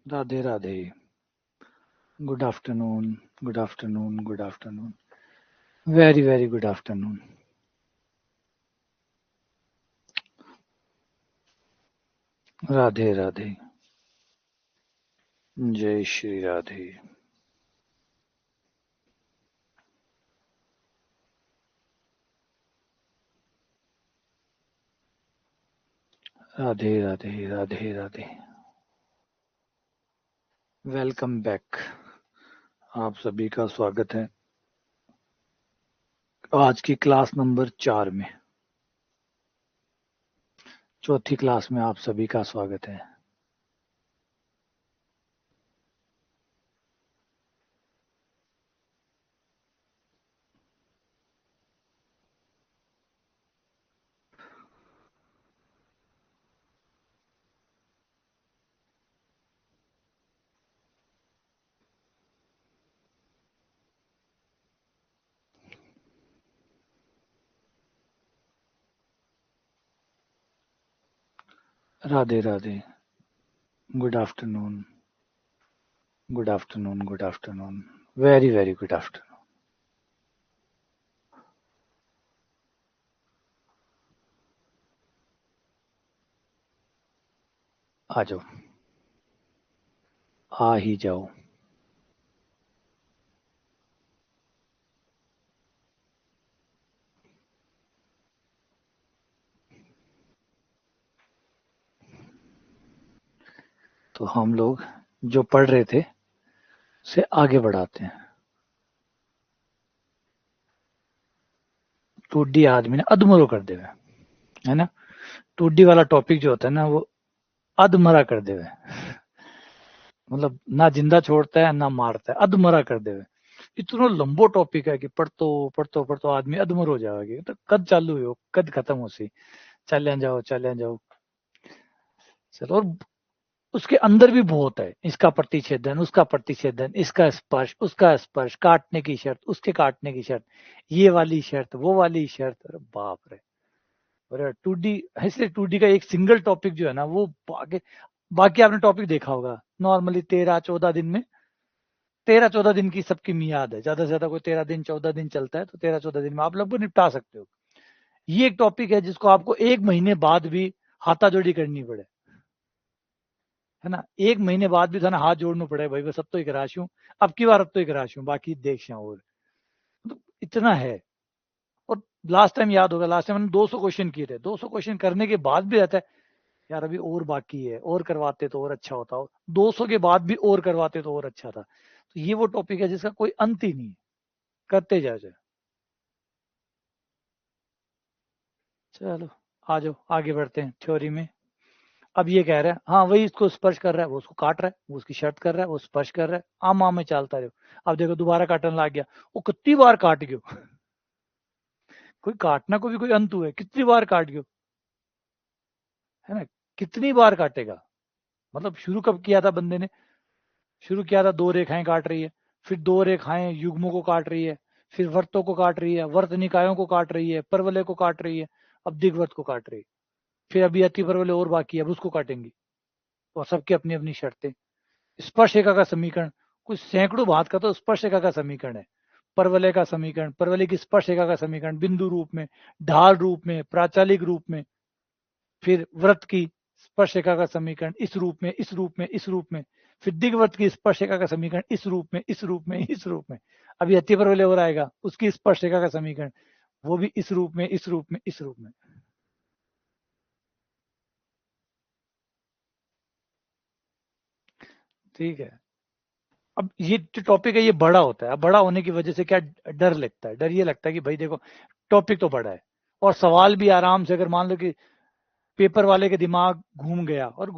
Radhe Radhe. Good afternoon. Good afternoon. Good afternoon. Very, very good afternoon. Radhe Radhe. जय Shri Radhe. Radhe Radhe. Radhe Radhe. Welcome back. आप सभी का स्वागत है आज की क्लास नंबर 4 में. चौथी क्लास में आप सभी का स्वागत है. Radhe Radhe. Good afternoon. Good afternoon. Good afternoon. Very very good afternoon. आ जाओ. आ ही जाओ. तो हम लोग जो पढ़ रहे थे उसे आगे बढ़ाते हैं. टूडी आदमी ने अधमरो कर देवे है ना. टूडी वाला टॉपिक जो होता है ना वो अधमरा कर देवे. मतलब ना जिंदा छोड़ता है ना मारता है. अधमरा कर देवे. इतना लंबो टॉपिक है कि पढ़तो पढ़तो पढ़तो आदमी अधमर हो जाएगा. तो कद चालू हो कद खत्म हो सी. चले जाओ चले जाओ. चलो. और उसके अंदर भी बहुत है. इसका प्रतिच्छेदन उसका प्रतिच्छेदन इसका स्पर्श उसका स्पर्श काटने की शर्त उसके काटने की शर्त ये वाली शर्त वो वाली शर्त. अरे बाप रे. अरे 2D इसलिए 2D का एक सिंगल टॉपिक जो है ना वो बाकी आपने टॉपिक देखा होगा नॉर्मली 13-14 दिन में. 13-14 दिन की सबकी मियाद है. ज्यादा से ज्यादा कोई 13 दिन 14 दिन चलता है तो 13-14 दिन में आप लगभग निपटा सकते हो. ये एक टॉपिक है जिसको आपको 1 महीने बाद भी हाथाजोड़ी करनी पड़े है ना. 1 महीने बाद भी थाना हाथ जोड़ना पड़े भाई बस अब तो एक राशि हूँ. अब की बार अब तो एक राशि हूँ बाकी देख और तो इतना है. और लास्ट टाइम याद होगा लास्ट टाइम मैंने 200 क्वेश्चन किए थे. 200 क्वेश्चन करने के बाद भी रहता है यार अभी और बाकी है और करवाते तो और अच्छा होता हो. 200 के बाद भी और करवाते तो और अच्छा था. तो ये वो टॉपिक है जिसका कोई अंत ही नहीं. करते जाओ. चलो आ जाओ आगे बढ़ते हैं थ्योरी में. अब ये कह रहा है हाँ वही इसको स्पर्श कर रहा है वो उसको काट रहा है वो उसकी शर्त कर रहा है वो स्पर्श कर रहा है. आम आम में चलता रहो. अब देखो दोबारा काटने लग गया. वो कितनी बार काट गयो. कोई काटना को भी कोई अंत हुआ है. कितनी बार काट गयो है ना. कितनी बार काटेगा. मतलब शुरू कब किया था बंदे ने. शुरू किया था 2 रेखाएं काट रही है. फिर 2 रेखाएं युग्मों को काट रही है. फिर वर्तों को काट रही है. वर्त निकायों को काट रही है. परवलय को काट रही है. अब दिग्वर्त को काट रही है. फिर अभी अति परवलय और बाकी है अब उसको काटेंगी. और सबकी अपनी अपनी शर्तें. स्पर्श रेखा का समीकरण कुछ सैकड़ों भात का तो स्पर्श रेखा का समीकरण है. परवलय का समीकरण परवलय की स्पर्श रेखा का समीकरण बिंदु रूप में ढाल रूप में प्राचालिक रूप में. फिर व्रत की स्पर्श रेखा का समीकरण इस रूप में इस रूप में इस रूप में. फिर दिग्वर्त की स्पर्श रेखा का समीकरण इस रूप में इस रूप में इस रूप में. अभी अति परवलय हो आएगा उसकी स्पर्श रेखा का समीकरण वो भी इस रूप में इस रूप में इस रूप में. ठीक है. अब ये जो टॉपिक है ये बड़ा होता है. अब बड़ा होने की वजह से क्या डर लगता है. डर ये लगता है कि भाई देखो टॉपिक तो बड़ा है और सवाल भी आराम से अगर मान लो कि पेपर वाले के दिमाग घूम गया और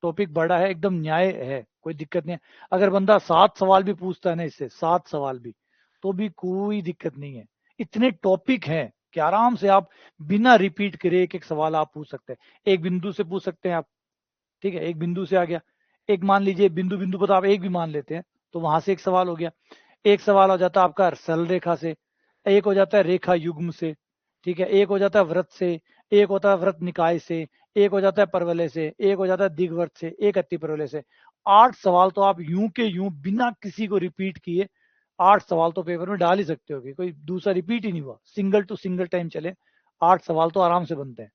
टॉपिक बड़ा है एकदम न्याय है कोई दिक्कत नहीं है. अगर बंदा 7 सवाल भी पूछता है ना इससे 7 सवाल भी तो भी कोई दिक्कत नहीं है. इतने टॉपिक हैं कि आराम से आप बिना रिपीट करे एक एक सवाल आप पूछ सकते हैं. एक बिंदु से पूछ सकते हैं आप. ठीक है एक बिंदु से आ गया. एक मान लीजिए बिंदु बिंदु पर तो आप एक भी मान लेते हैं तो वहां से एक सवाल हो गया. एक सवाल हो जाता है आपका सरल रेखा से. एक हो जाता है रेखा युग्म से. ठीक है एक हो जाता है व्रत से. एक होता है व्रत निकाय से. एक हो जाता है परवलय से. एक हो जाता है दिग्वर्त से. एक अति परवलय से. 8 सवाल तो आप यूं के यूं बिना किसी को रिपीट किए 8 सवाल तो पेपर में डाल ही सकते हो कि कोई दूसरा रिपीट ही नहीं हुआ, सिंगल टू सिंगल टाइम चले 8 सवाल तो आराम से बनते हैं।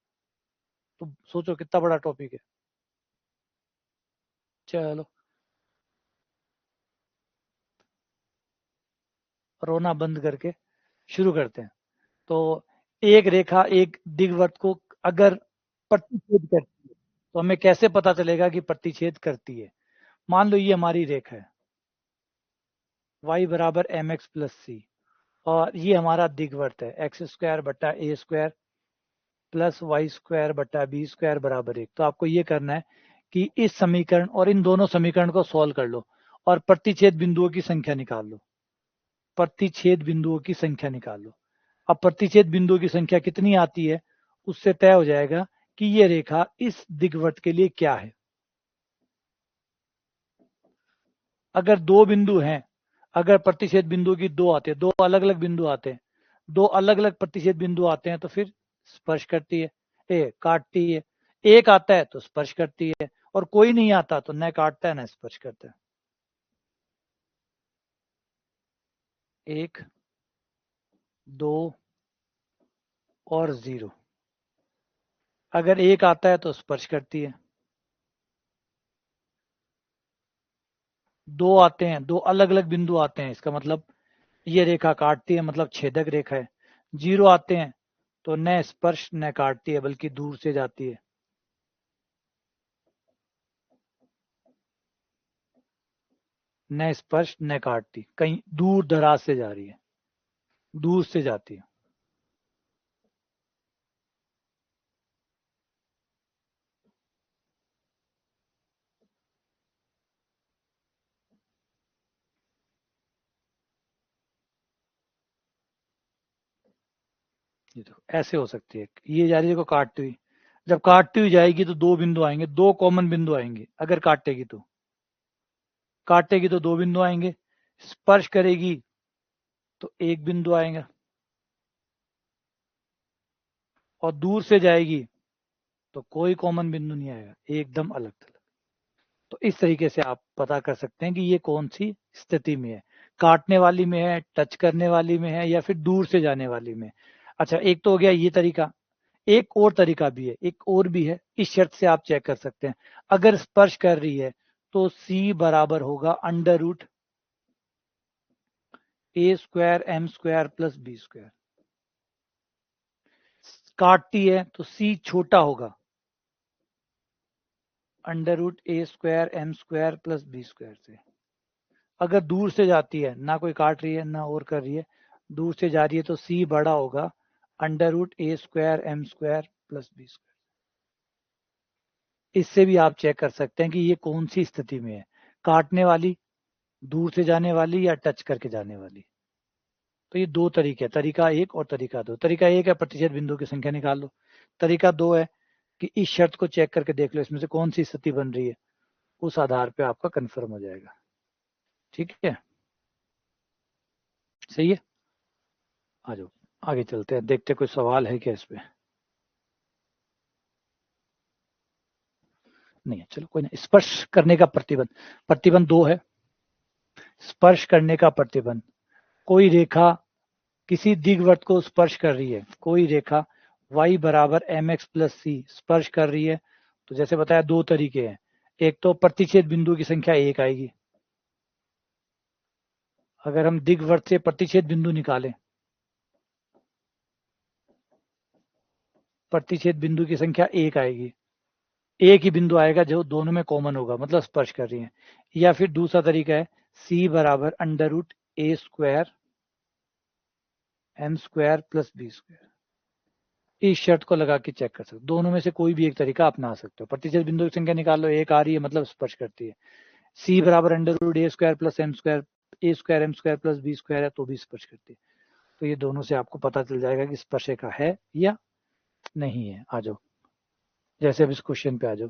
तो सोचो कितना बड़ा टॉपिक है। चलो रोना बंद करके शुरू करते हैं। तो एक रेखा एक दीर्घवृत्त को अगर प्रतिच्छेद करती है तो हमें कैसे पता चलेगा कि प्रतिच्छेद करती है। मान लो ये हमारी रेखा है y बराबर एम एक्स प्लस सी, और ये हमारा दीर्घवृत्त है एक्स स्क्वायर बटा A square plus Y square बटा बी स्क्वायर बराबर 1। तो आपको ये करना है कि इस समीकरण और इन दोनों समीकरण को सॉल्व कर लो और प्रतिच्छेद बिंदुओं की संख्या निकाल लो। प्रतिच्छेद बिंदुओं की संख्या निकाल लो। अब प्रतिच्छेद बिंदुओं की संख्या कितनी आती है उससे तय हो जाएगा कि ये रेखा इस दीर्घवृत्त के लिए क्या है। अगर दो बिंदु हैं, अगर प्रतिच्छेद बिंदु की दो आते हैं, दो अलग अलग बिंदु आते हैं, दो अलग अलग प्रतिच्छेद बिंदु आते हैं तो फिर स्पर्श करती है, काटती है। एक आता है तो स्पर्श करती है और कोई नहीं आता तो न काटता है न स्पर्श करता है। 1 2 और 0। अगर एक आता है तो स्पर्श करती है, दो आते हैं, दो अलग अलग बिंदु आते हैं, इसका मतलब ये रेखा काटती है, मतलब छेदक रेखा है। 0 आते हैं तो न स्पर्श न काटती है बल्कि दूर से जाती है। न स्पर्श न काटती, कहीं दूर दराज से जा रही है, दूर से जाती है। ये देखो ऐसे हो सकती है, ये जा रही है, देखो काटती हुई। जब काटती हुई जाएगी तो दो बिंदु आएंगे, दो कॉमन बिंदु आएंगे। अगर काटेगी तो दो बिंदु आएंगे, स्पर्श करेगी तो एक बिंदु आएगा, और दूर से जाएगी तो कोई कॉमन बिंदु नहीं आएगा, एकदम अलग थलग। तो इस तरीके से आप पता कर सकते हैं कि ये कौन सी स्थिति में है, काटने वाली में है, टच करने वाली में है, या फिर दूर से जाने वाली में। अच्छा, एक तो हो गया ये तरीका। एक और तरीका भी है, एक और भी है, इस शर्त से आप चेक कर सकते हैं। अगर स्पर्श कर रही है तो C बराबर होगा under root A square M square plus B square. काटती है तो C छोटा होगा under root A square M square plus B square से। अगर दूर से जाती है, ना कोई काट रही है ना और कर रही है, दूर से जा रही है तो C बड़ा होगा under root A square M square plus B square. इससे भी आप चेक कर सकते हैं कि ये कौन सी स्थिति में है, काटने वाली, दूर से जाने वाली, या टच करके जाने वाली। तो ये दो तरीके हैं, तरीका एक और तरीका दो। तरीका एक है प्रतिच्छेद बिंदु की संख्या निकाल लो। तरीका दो है कि इस शर्त को चेक करके देख लो इसमें से कौन सी स्थिति बन रही है, उस आधार पे आपका कंफर्म हो जाएगा। ठीक है, सही है। आ जाओ आगे चलते हैं, देखते हैं कोई सवाल है क्या इस पे। नहीं है, चलो कोई नहीं। स्पर्श करने का प्रतिबंध, प्रतिबंध दो है। स्पर्श करने का प्रतिबंध, कोई रेखा किसी दीर्घवृत्त को स्पर्श कर रही है, कोई रेखा y बराबर एम एक्स प्लस सी स्पर्श कर रही है, तो जैसे बताया दो तरीके हैं। एक तो प्रतिच्छेद बिंदु की संख्या एक आएगी, अगर हम दीर्घवृत्त से प्रतिच्छेद बिंदु निकालें, प्रतिच्छेद बिंदु की संख्या एक आएगी, एक ही बिंदु आएगा जो दोनों में कॉमन होगा, मतलब स्पर्श कर रही है। या फिर दूसरा तरीका है C बराबर under root A square M square plus B square. इस शर्त को लगा के चेक कर सकते, दोनों में से कोई भी एक तरीका अपना सकते हो। प्रतिच्छेद बिंदु की संख्या निकाल लो, एक आ रही है मतलब स्पर्श करती है। C बराबर under root A square plus M square, A square M square plus B square है तो भी स्पर्श करती है। तो ये दोनों से आपको पता चल जाएगा कि स्पर्शिका है या नहीं है। आ जाओ, जैसे अब इस क्वेश्चन पे आ जाओ।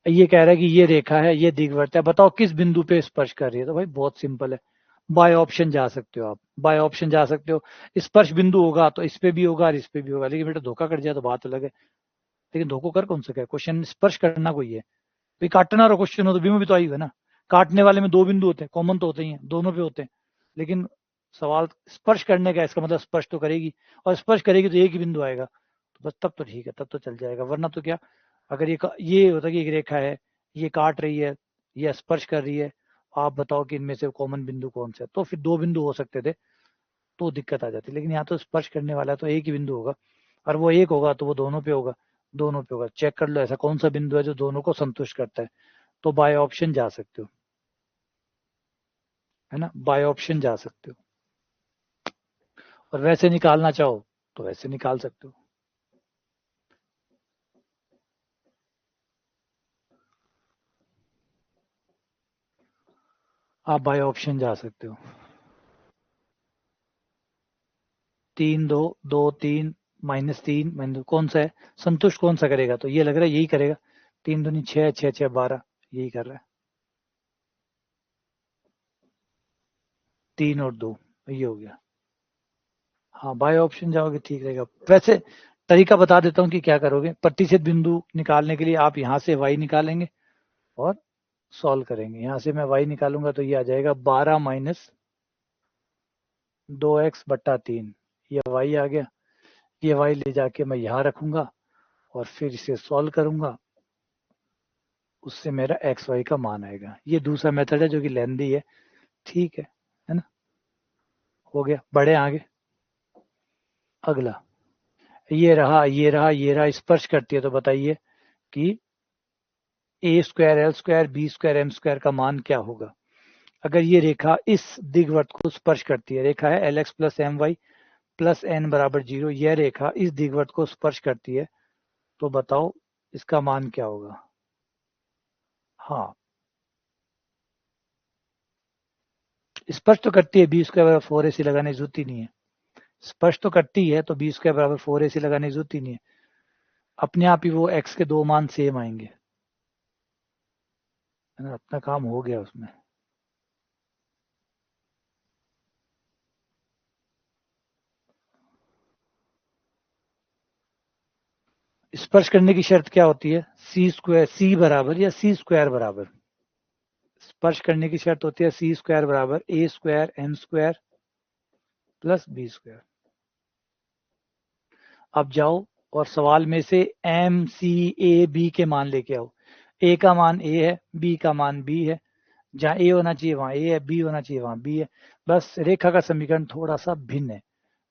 ये कह रहा है कि ये रेखा है, ये दीर्घवृत्त है, बताओ किस बिंदु पे स्पर्श कर रही है। तो भाई बहुत सिंपल है, बाय ऑप्शन जा सकते हो आप, बाय ऑप्शन जा सकते हो। स्पर्श बिंदु होगा तो इस पे भी होगा और इस पे भी होगा, लेकिन बेटा धोखा कर जाए तो बात अलग है। लेकिन धोखा कर कौन सका है, क्वेश्चन स्पर्श करना कोई है, भाई काटने वाला क्वेश्चन हो तो बी में भी तो आएगा ना, काटने वाले में दो बिंदु होते हैं, कॉमन तो होते ही हैं, दोनों पे होते हैं, लेकिन सवाल स्पर्श करने का, इसका मतलब स्पर्श तो करेगी, और स्पर्श करेगी तो एक ही बिंदु आएगा, तो बस तब तो ठीक है, तब तो चल जाएगा। वरना तो क्या, अगर ये होता कि एक रेखा है, ये काट रही है, ये स्पर्श कर रही है, आप बताओ कि इनमें से कॉमन बिंदु कौन सा है, तो फिर दो बिंदु हो सकते थे, तो दिक्कत आ जाती। लेकिन यहाँ तो स्पर्श करने वाला तो एक ही बिंदु होगा, और वो एक होगा तो वो दोनों पे होगा, दोनों पे होगा। चेक कर लो ऐसा कौन सा बिंदु है जो दोनों को संतुष्ट करता है, तो बाय ऑप्शन जा सकते हो, है ना, बाय ऑप्शन जा सकते हो। और वैसे निकालना चाहो तो वैसे निकाल सकते हो, आप बाय ऑप्शन जा सकते हो। 3 2 2 3 -3 कौन सा है संतुष्ट, कौन सा करेगा, तो ये लग रहा है यही करेगा। 3 दूनी 6 6 6 12, यही कर रहा है। 3 और 2, ये हो गया। हाँ बाय ऑप्शन जाओगे ठीक रहेगा। वैसे तरीका बता देता हूँ कि क्या करोगे। प्रतिशत बिंदु निकालने के लिए आप यहाँ से y निकालेंगे और सॉल्व करेंगे। यहाँ से मैं y निकालूंगा तो ये आ जाएगा 12 माइनस 2x बट्टा 3, ये y आ गया। ये y ले जाके मैं यहाँ रखूंगा और फिर इसे सॉल्व करूंगा, उससे मेरा एक्स वाई का मान आएगा। ये दूसरा मेथड है जो कि लेंदी है, ठीक है ना। हो गया, बढ़े आगे। अगला ये रहा, ये रहा, ये रहा, स्पर्श करती है, तो बताइए कि A square L square B square M square का मान क्या होगा। अगर ये रेखा इस दीर्घवृत्त को स्पर्श करती है, रेखा है L X plus M Y plus N बराबर 0, यह रेखा इस दीर्घवृत्त को स्पर्श करती है, तो बताओ इसका मान क्या होगा। हाँ स्पर्श तो करती है, बी स्क्वायर बराबर 4ac लगाने की जरूरत ही नहीं है। स्पर्श तो करती है तो बी स्क्वायर बराबर 4ac लगाने की जरूरत ही नहीं है, अपने आप ही वो x के दो मान सेम आएंगे, है ना, अपना काम हो गया उसमें। स्पर्श करने की शर्त क्या होती है, सी स्क्वायर, सी बराबर या सी स्क्वायर बराबर। स्पर्श करने की शर्त होती है सी स्क्वायर बराबर A square M square plus B square. अब जाओ और सवाल में से एम सी ए बी के मान लेके आओ। ए का मान ए है, बी का मान बी है, जहां ए होना चाहिए वहां ए है, बी होना चाहिए वहां बी है। बस रेखा का समीकरण थोड़ा सा भिन्न है,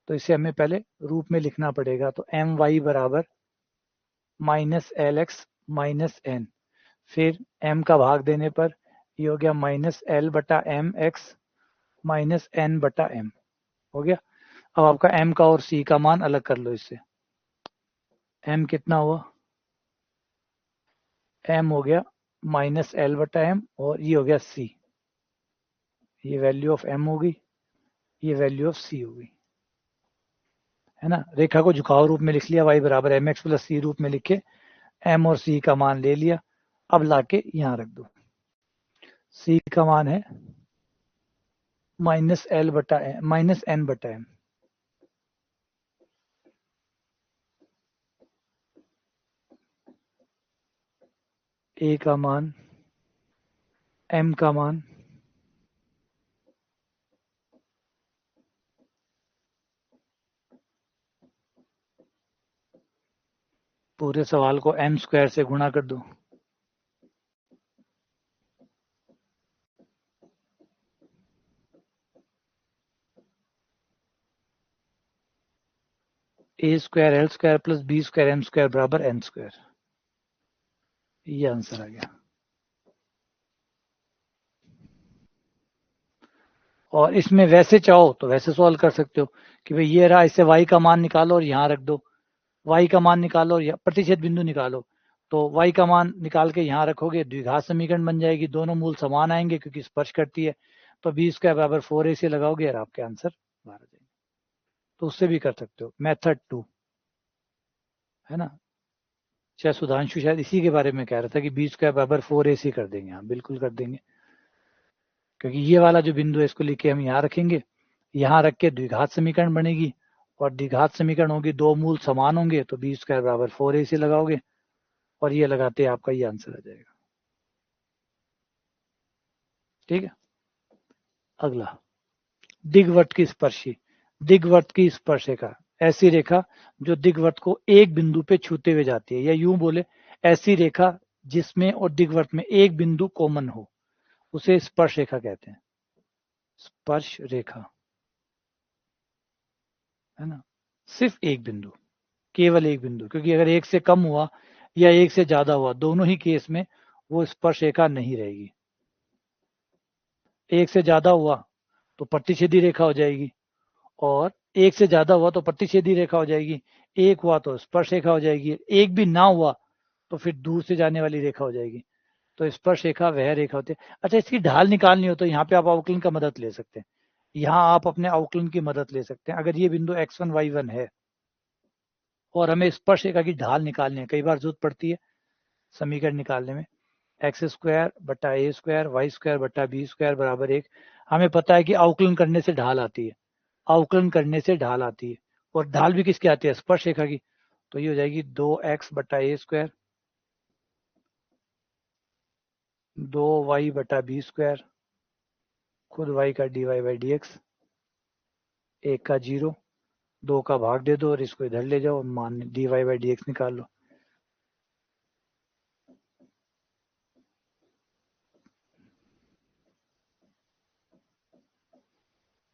तो इसे हमें पहले रूप में लिखना पड़ेगा। तो एम वाई बराबर minus L X minus N, फिर m का भाग देने पर ये हो गया माइनस एल बटा एम एक्स माइनस एन बटा एम, हो गया। अब आपका m का और c का मान अलग कर लो इससे। m कितना हुआ, m हो गया माइनस एल बटा एम और ये हो गया c, ये वैल्यू ऑफ m हो गई, ये वैल्यू ऑफ c हो गई, है ना। रेखा को झुकाव रूप में लिख लिया, y बराबर एम एक्स प्लस सी रूप में लिखे, m और c का मान ले लिया। अब लाके यहाँ रख दो, c का मान है माइनस एल बटा एम माइनस एन बटा एम, ए का मान, एम का मान, पूरे सवाल को एम स्क्वायर से गुणा कर दो। A square L square plus B square M square बराबर एन स्क्वायर, ये आंसर आ गया। और इसमें वैसे चाहो तो वैसे सॉल्व कर सकते हो कि भाई ये रहा, इससे y का मान निकालो और यहाँ रख दो, y का मान निकालो और प्रतिशत बिंदु निकालो, तो y का मान निकाल के यहाँ रखोगे, द्विघात समीकरण बन जाएगी, दोनों मूल समान आएंगे क्योंकि स्पर्श करती है, तो बी स्क्वायर बराबर 4ac से लगाओगे और आपके आंसर बाहर आ जाएंगे। तो उससे भी कर सकते हो, मेथड 2, है ना। शायद सुधांशु शायद इसी के बारे में कह रहा था कि बी स्क्वायर बराबर 4ac कर देंगे, हाँ बिल्कुल कर देंगे, क्योंकि ये वाला जो बिंदु है इसको लेके हम यहाँ रखेंगे, यहाँ रख के द्विघात समीकरण बनेगी, और द्विघात समीकरण होगी, दो मूल समान होंगे, तो बी स्क्वायर बराबर 4ac लगाओगे और ये लगाते आपका ये आंसर आ जाएगा। ठीक है। अगला, दिग्वर्त की स्पर्शी। दिग्वर्त की स्पर्श रेखा, ऐसी रेखा जो दिग्वर्त को एक बिंदु पे छूते हुए जाती है, या यूं बोले ऐसी रेखा जिसमें और दिग्वर्त में एक बिंदु कॉमन हो, उसे स्पर्श रेखा कहते हैं। स्पर्श रेखा, है ना, सिर्फ एक बिंदु, केवल एक बिंदु, क्योंकि अगर एक से कम हुआ या एक से ज्यादा हुआ, दोनों ही केस में वो स्पर्श रेखा नहीं रहेगी। एक से ज्यादा हुआ तो प्रतिच्छेदी रेखा हो जाएगी, और एक से ज्यादा हुआ तो प्रतिच्छेदी रेखा हो जाएगी, एक हुआ तो स्पर्श रेखा हो जाएगी, एक भी ना हुआ तो फिर दूर से जाने वाली रेखा हो जाएगी। तो स्पर्श रेखा वह रेखा होती है। अच्छा, इसकी ढाल निकालनी हो तो यहाँ पे आप अवकलन का मदद ले सकते हैं। यहाँ आप अपने अवकलन की मदद ले सकते हैं। अगर ये बिंदु x1 y1 है और हमें स्पर्श रेखा की ढाल निकालनी है, कई बार जरूरत पड़ती है समीकरण निकालने में, एक्स स्क्वायर बटा ए स्क्वायर वाई स्क्वायर बटा बी स्क्वायर बराबर 1। हमें पता है कि अवकलन करने से ढाल आती है, अवकलन करने से ढाल आती है, और ढाल भी किसकी आती है, स्पर्श रेखा की। तो ये हो जाएगी 2x बटा ए स्क्वायर, 2y बटा बी स्क्वायर, खुद y का dy बाई डी एक्स, एक का 0, 2 का भाग दे दो और इसको इधर ले जाओ, मान dy बाई डी एक्स निकाल लो।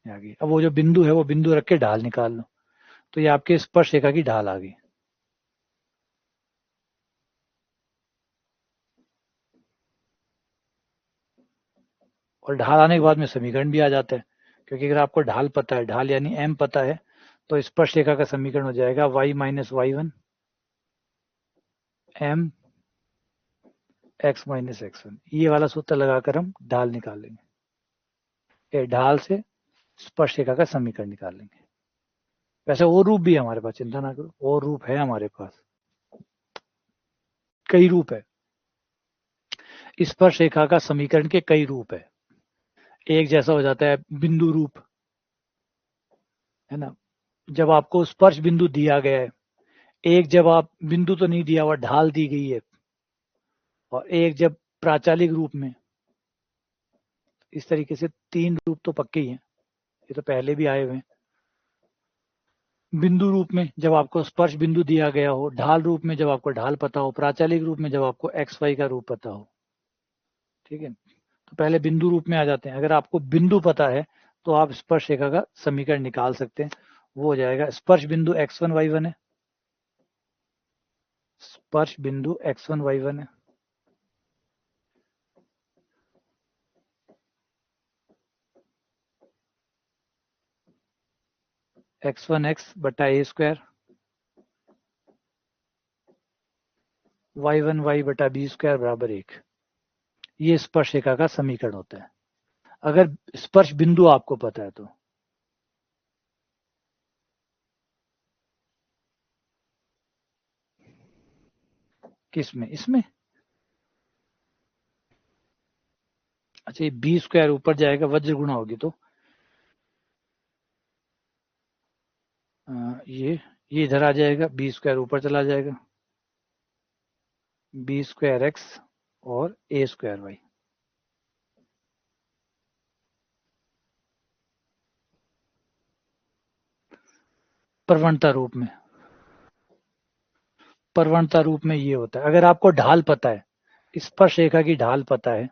आगे अब वो जो बिंदु है वो बिंदु रख के ढाल निकाल लो, तो ये आपके स्पर्श रेखा की ढाल आ गई। और ढाल आने के बाद में समीकरण भी आ जाता है, क्योंकि अगर आपको ढाल पता है, ढाल यानी m पता है, तो स्पर्श रेखा का समीकरण हो जाएगा y minus Y one m x minus X one. ये वाला सूत्र लगाकर हम ढाल निकाल लेंगे, ढाल से स्पर्श रेखा का समीकरण निकाल लेंगे। वैसे और रूप भी है हमारे पास, चिंता ना करो, और रूप है हमारे पास, कई रूप है। स्पर्श रेखा का समीकरण के कई रूप है। एक जैसा हो जाता है बिंदु रूप, है ना, जब आपको स्पर्श बिंदु दिया गया है। एक जब आप बिंदु तो नहीं दिया हुआ, ढाल दी गई है। और एक जब प्राचालिक रूप में। इस तरीके से तीन रूप तो पक्के ही हैं, ये तो पहले भी आए हुए हैं। बिंदु रूप में जब आपको स्पर्श बिंदु दिया गया हो, ढाल रूप में जब आपको ढाल पता हो, प्राचालिक रूप में जब आपको एक्स वाई का रूप पता हो। ठीक है, तो पहले बिंदु रूप में आ जाते हैं। अगर आपको बिंदु पता है तो आप स्पर्श रेखा का समीकरण निकाल सकते हैं। वो हो जाएगा, स्पर्श बिंदु x1 y1 है, स्पर्श बिंदु x1 y1 है, x1 x बटा ए स्क्वायर, y1 y बटा बी स्क्वायर बराबर 1। ये स्पर्श रेखा का समीकरण होता है, अगर स्पर्श बिंदु आपको पता है तो। किस में, इसमें? अच्छा, ये बी स्क्वायर ऊपर जाएगा, वज्र गुणा होगी तो ये इधर आ जाएगा, बी स्क्वायर ऊपर चला जाएगा, बी स्क्वायर एक्स और ए स्क्वायर वाई। प्रवणता रूप में, प्रवणता रूप में ये होता है। अगर आपको ढाल पता है, स्पर्श रेखा की ढाल पता है,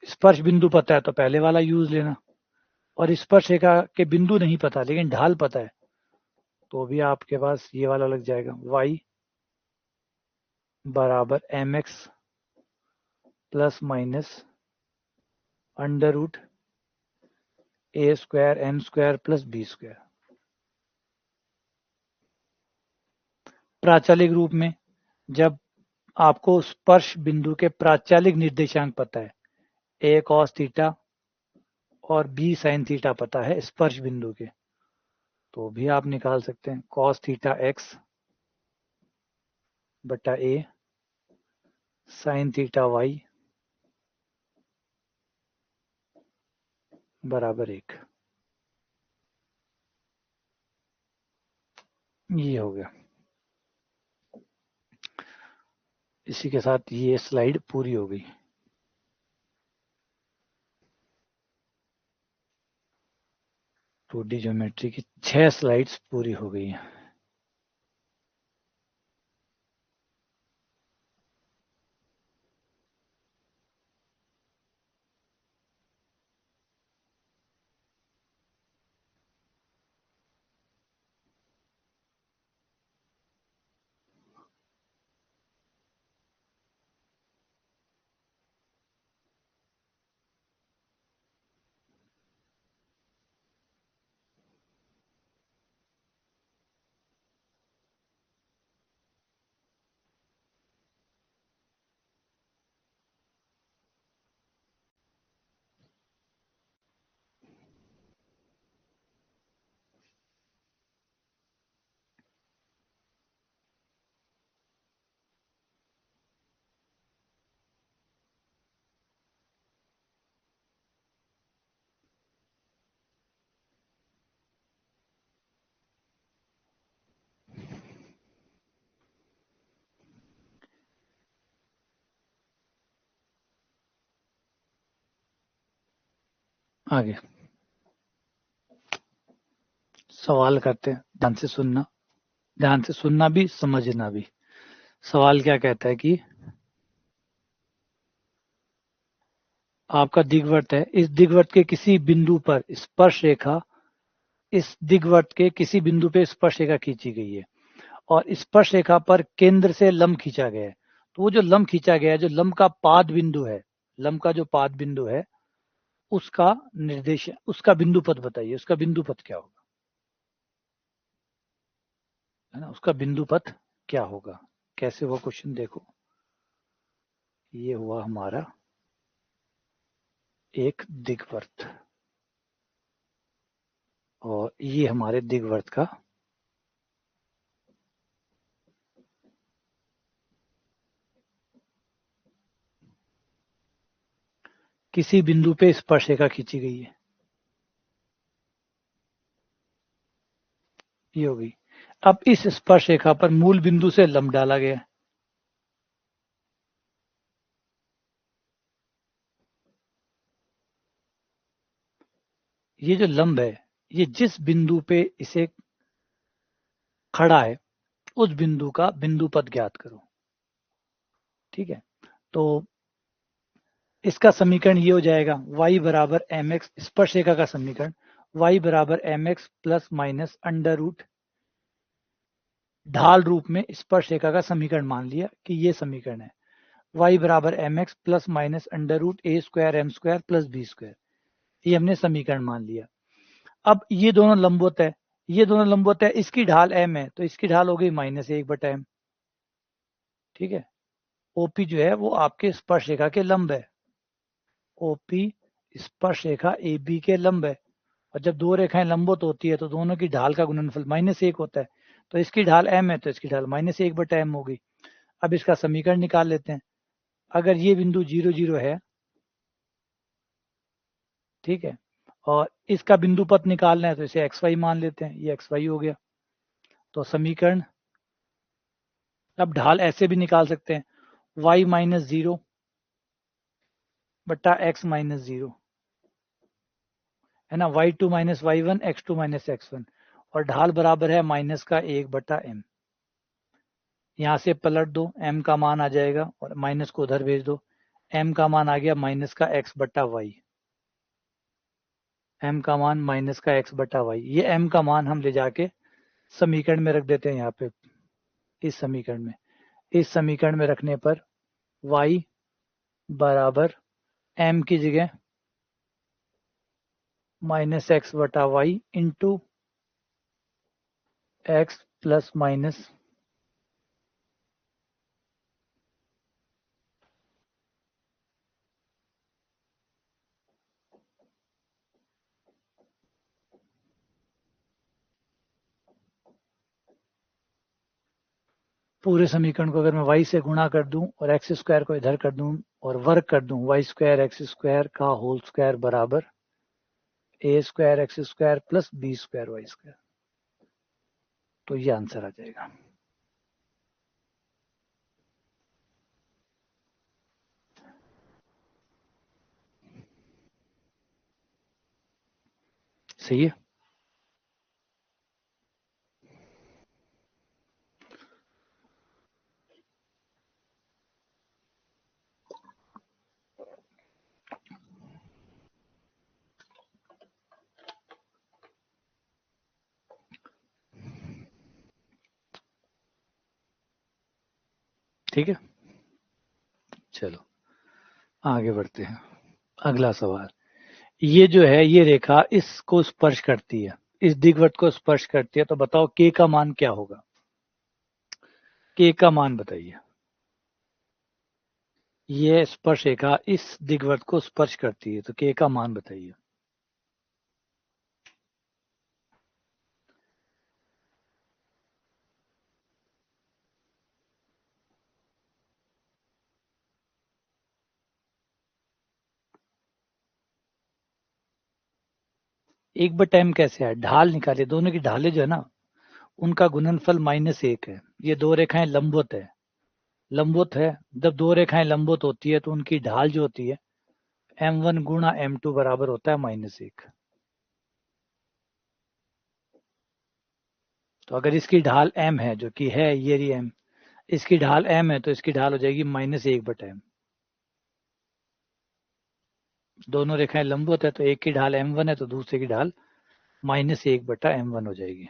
स्पर्श बिंदु पता है तो पहले वाला यूज लेना, और स्पर्श रेखा के बिंदु नहीं पता लेकिन ढाल पता है, तो भी आपके पास ये वाला लग जाएगा, y बराबर M X plus minus under root A square M square plus B square. प्राचालिक रूप में जब आपको स्पर्श बिंदु के प्राचालिक निर्देशांक पता है, ए कॉस थीटा और बी साइन थीटा पता है स्पर्श बिंदु के, तो भी आप निकाल सकते हैं कॉस थीटा एक्स बटा ए साइन थीटा वाई बराबर 1। ये हो गया। इसी के साथ ये स्लाइड पूरी हो गई। टू डी ज्योमेट्री की 6 स्लाइड्स पूरी हो गई हैं। आगे सवाल करते हैं, ध्यान से सुनना भी समझना भी। सवाल क्या कहता है कि आपका दीर्घवृत्त है, इस दीर्घवृत्त के किसी बिंदु पर स्पर्श रेखा, इस दीर्घवृत्त के किसी बिंदु पे स्पर्श रेखा खींची गई है और स्पर्श रेखा पर केंद्र से लंब खींचा गया है। तो वो जो लंब खींचा गया है, जो लंब का पाद बिंदु है, लंब का जो पाद बिंदु है, उसका निर्देश, उसका बिंदु पथ बताइए, उसका बिंदु पथ क्या होगा, है ना, उसका बिंदु पथ क्या होगा। कैसे हुआ क्वेश्चन देखो, ये हुआ हमारा एक दीर्घवृत्त और ये हमारे दीर्घवृत्त का किसी बिंदु पे स्पर्श रेखा खींची गई है, ये होगी। अब इस स्पर्श रेखा पर मूल बिंदु से लंब डाला गया है। ये जो लंब है, ये जिस बिंदु पे इसे खड़ा है, उस बिंदु का बिंदु पथ ज्ञात करो। ठीक है, तो इसका समीकरण ये हो जाएगा y बराबर एम एक्स, स्पर्श रेखा का समीकरण y बराबर M X plus minus under root, ढाल रूप में स्पर्श रेखा का समीकरण मान लिया कि ये समीकरण है, y बराबर M X plus minus under root A square M square plus B square, ये हमने समीकरण मान लिया। अब ये दोनों लंबवत है, ये दोनों लंबवत है, इसकी ढाल m है तो इसकी ढाल हो गई -1/m। ठीक है, OP जो है वो आपके स्पर्श रेखा के लंब है, OP स्पर्श रेखा AB के लंब है, और जब दो रेखाएं लंबवत होती है तो दोनों की ढाल का गुणनफल -1 होता है, तो इसकी ढाल m है तो इसकी ढाल -1/m होगी। अब इसका समीकरण निकाल लेते हैं। अगर ये बिंदु 0 0 है, ठीक है, और इसका बिंदु पथ निकालना है तो इसे xy मान लेते हैं, ये xy हो गया। तो समीकरण, अब ढाल ऐसे भी निकाल सकते हैं, y माइनस 0 बट्टा x माइनस 0, है ना, y2 minus y1 x2 minus x1, और ढाल बराबर है -1/m। यहाँ से पलट दो, m का मान आ जाएगा और माइनस को उधर भेज दो, m का मान आ गया -x/y, m का मान -x/y। ये m का मान हम ले जाके समीकरण में रख देते हैं, यहाँ पे इस समीकरण में, इस समीकरण में रखने पर y बराबर m की जगह -x/y into x plus minus पूरे समीकरण को अगर मैं y से गुणा कर दूं और एक्स स्क्वायर को इधर कर दूं और वर्ग कर दूं, वाई स्क्वायर एक्स स्क्वायर का होल स्क्वायर बराबर A square X square plus B square Y square, तो ये आंसर आ जाएगा। सही है। ठीक है, चलो आगे बढ़ते हैं। अगला सवाल, ये जो है ये रेखा इसको स्पर्श करती है, इस दीर्घवृत्त को स्पर्श करती है, तो बताओ के का मान क्या होगा? के का मान बताइए। ये स्पर्श रेखा इस दीर्घवृत्त को स्पर्श करती है, तो के का मान बताइए। एक बटा एम कैसे है? ढाल निकाले, दोनों की ढालें जो है ना उनका गुणनफल -1 है। ये दो रेखाएं लंबवत है, लंबवत है। जब दो रेखाएं लंबवत होती है तो उनकी ढाल जो होती है m1 गुणा m2 बराबर होता है -1। तो अगर इसकी ढाल m है, जो कि है ये रही m, इसकी ढाल m है तो इसकी ढाल हो जाएगी -1/m। दोनों रेखाएं लंबवत है तो एक की ढाल m1 है तो दूसरे की ढाल -1/m1 हो जाएगी।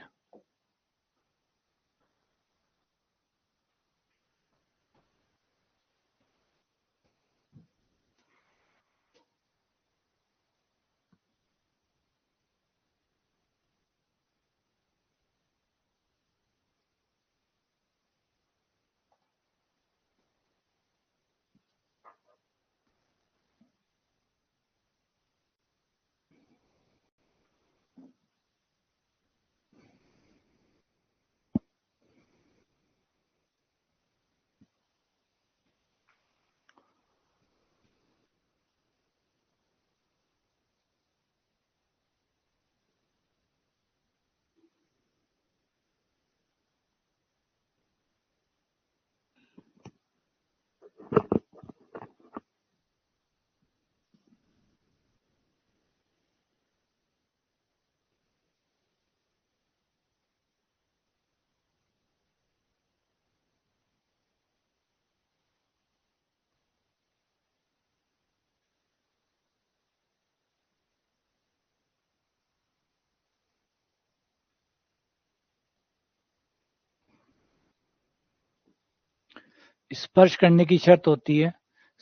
स्पर्श करने की शर्त होती है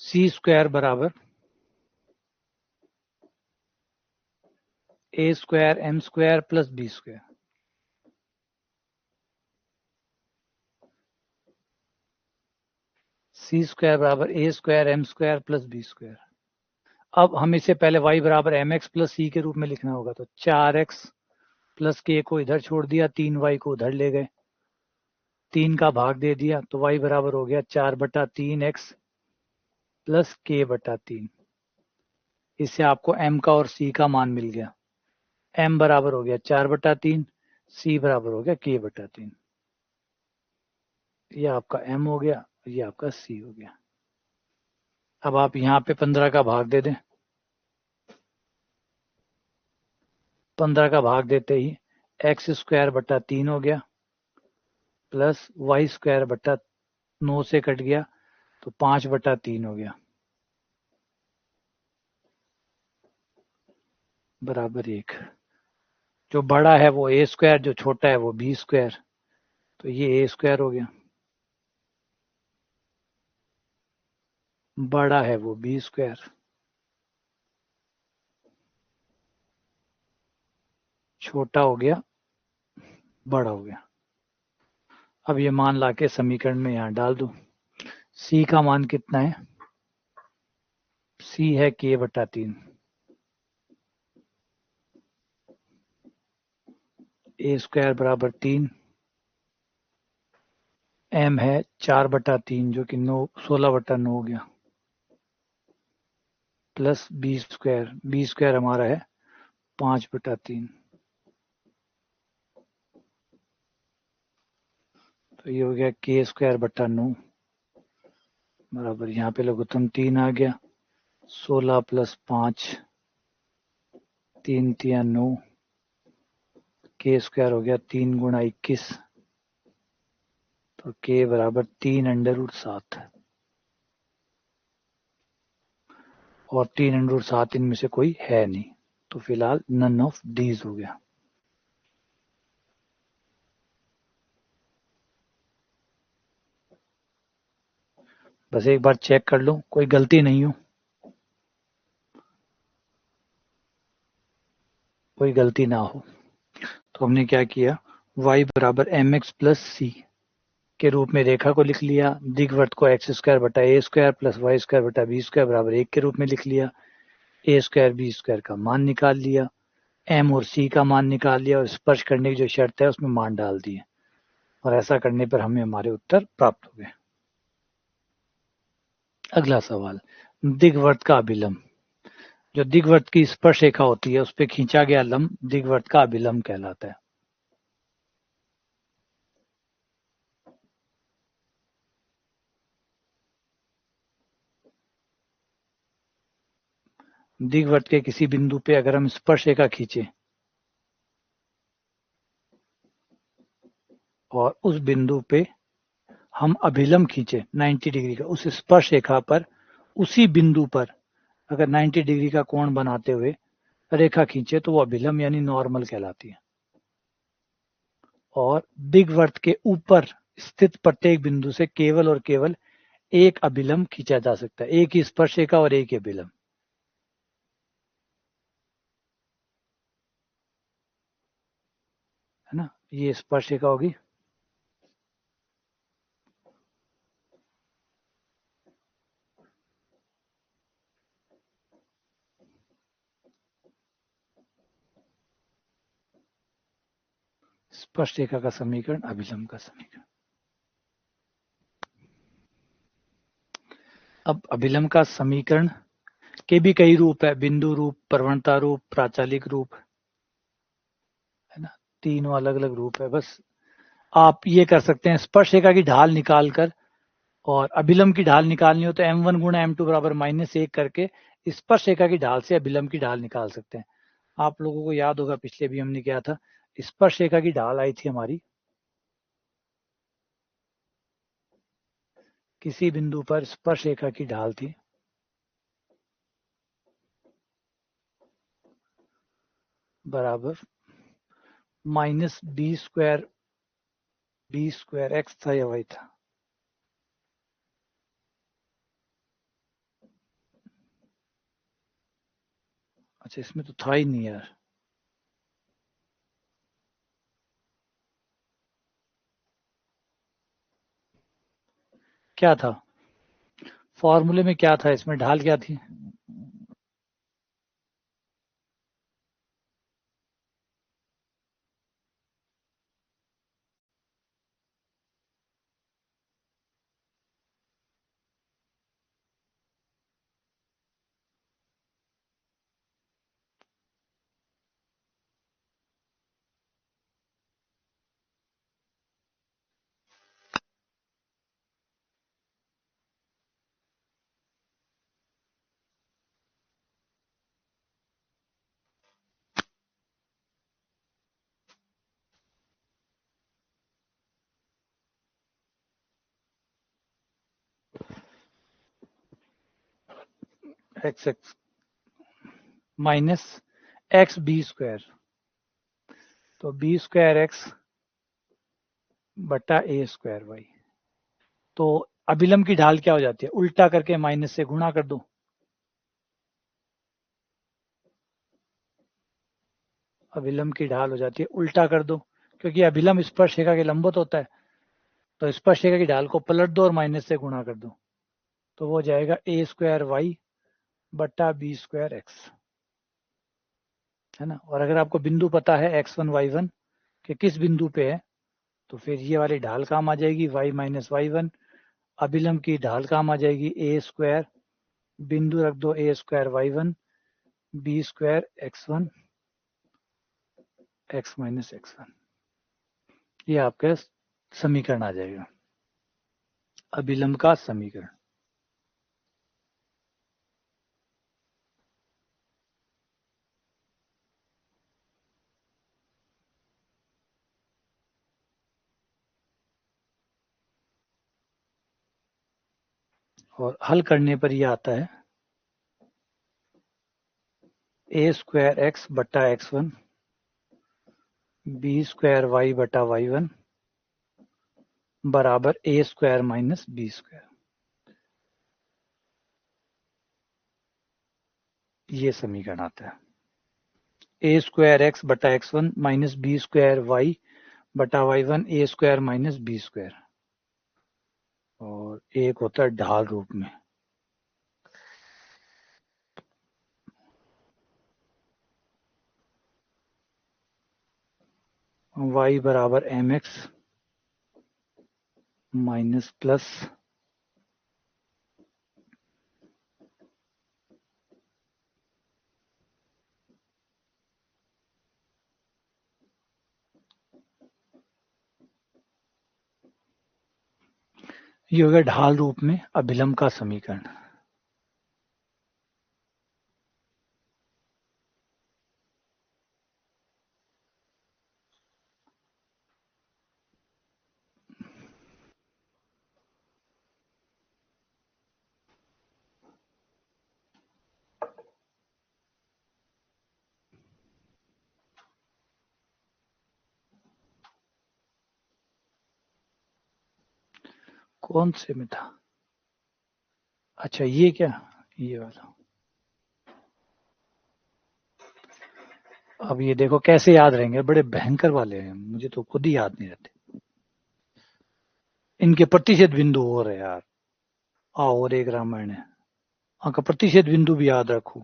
c² बराबर a² m² plus b²। c² बराबर a² m² प्लस b²। अब हम इसे पहले y बराबर mx प्लस c के रूप में लिखना होगा, तो 4x प्लस के को इधर छोड़ दिया, 3y को उधर ले गए, 3 का भाग दे दिया, तो y बराबर हो गया 4/3x प्लस k/3। इससे आपको m का और c का मान मिल गया। m बराबर हो गया 4/3, c बराबर हो गया k/3। ये आपका m हो गया, ये आपका c हो गया। अब आप यहाँ पे 15 का भाग दे दें, 15 का भाग देते ही x²/3 हो गया प्लस y²/9 से कट गया तो 5/3 हो गया बराबर 1। जो बड़ा है वो a², जो छोटा है वो b², तो ये a² हो गया, बड़ा है वो b², छोटा हो गया बड़ा हो गया। अब ये मान लाके समीकरण में यहाँ डाल दूं। c का मान कितना है? c है k/3, a² बराबर 3, m है 4/3 जो कि 16/9 हो गया प्लस b² हमारा है 5/3। तो ये हो गया k²/9 बराबर, यहाँ पे लघुत्तम 3 आ गया, 16 प्लस 5, 3 × 9, के स्क्वायर हो गया 3 गुणा 21, तो के बराबर 3√7, और 3√7 इनमें से कोई है नहीं, तो फिलहाल नन ऑफ दीज हो गया। बस एक बार चेक कर लो कोई गलती नहीं हो, कोई गलती ना हो। तो हमने क्या किया, y बराबर mx प्लस सी के रूप में रेखा को लिख लिया, दिग्वर्त को एक्स स्क्वायर बटा A square plus Y square बटा बी स्क्वायर बराबर 1 के रूप में लिख लिया, ए स्क्वायर बी स्क्वायर का मान निकाल लिया, एम और सी का मान निकाल लिया, और स्पर्श करने की जो शर्त है उसमें मान डाल दिए, और ऐसा करने पर हमें हमारे उत्तर प्राप्त हो गए। अगला सवाल, दिग्वर्त का अभिलंब। जो दिग्वर्त की स्पर्श रेखा होती है उस पर खींचा गया लंब दिग्वर्त का अभिलंब कहलाता है। दिग्वर्त के किसी बिंदु पे अगर हम स्पर्श रेखा खींचे और उस बिंदु पे हम अभिलंब खींचे 90 डिग्री का, उस स्पर्श रेखा पर उसी बिंदु पर अगर 90 डिग्री का कोण बनाते हुए रेखा खींचे तो वो अभिलंब यानी नॉर्मल कहलाती है। और दिग्वर्त के ऊपर स्थित प्रत्येक बिंदु से केवल और केवल एक अभिलंब खींचा जा सकता है, एक ही स्पर्श रेखा और एक ही अभिलंब, है ना। ये स्पर्श रेखा होगी, स्पर्श रेखा का समीकरण, अभिलंब का समीकरण। अब अभिलंब का समीकरण के भी कई रूप है, बिंदु रूप, प्रवणता रूप, प्राचालिक रूप, है ना। तीनों अलग अलग रूप है। बस आप ये कर सकते हैं, स्पर्श रेखा की ढाल निकाल कर और अभिलंब की ढाल निकालनी हो तो m1 गुणा m2 बराबर -1 करके स्पर्श रेखा की ढाल से अभिलंब की ढाल निकाल सकते हैं। आप लोगों को याद होगा पिछले भी हमने किया था, स्पर्श रेखा की ढाल आई थी हमारी, किसी बिंदु पर स्पर्श रेखा की ढाल थी बराबर -b² x था या y था, अच्छा इसमें तो था ही नहीं यार, क्या था फॉर्मूले में, क्या था इसमें, ढाल क्या थी? एक्स एक्स माइनस (x)b², तो b²x बटा a²y। तो अभिलंब की ढाल क्या हो जाती है, उल्टा करके माइनस से गुणा कर दो, अभिलंब की ढाल हो जाती है उल्टा कर दो, क्योंकि अभिलंब स्पर्श रेखा के लंबवत होता है, तो स्पर्श रेखा की ढाल को पलट दो और माइनस से गुणा कर दो, तो वो हो जाएगा a²y बटा b²x, है ना। और अगर आपको बिंदु पता है x1 y1 कि किस बिंदु पे है, तो फिर ये वाली ढाल काम आ जाएगी, y माइनस y1, अभिलंब की ढाल काम आ जाएगी a², बिंदु रख दो a²y1 b²x1 x minus x1, ये आपका समीकरण आ जाएगा, अभिलंब का समीकरण। और हल करने पर ये आता है ए स्क्वायर एक्स बटा x1 बी स्क्वायर वाई बटा y1 बराबर A square minus B square. ये समीकरण आता है ए स्क्वायर एक्स बटा x1 minus B square Y बटा y1 ए स्क्वायर माइनस बी स्क्वायर, और एक होता है ढाल रूप में। y बराबर एम एक्स माइनस प्लस ये हो गया ढाल रूप में अभिलंब का समीकरण। कौन से में था? अच्छा ये क्या, ये वाला। अब ये देखो कैसे याद रहेंगे, बड़े भयंकर वाले हैं, मुझे तो खुद ही याद नहीं रहते। इनके प्रतिशत बिंदु और है यार। और एक रामायण है, वहां का प्रतिशत बिंदु भी याद रखो।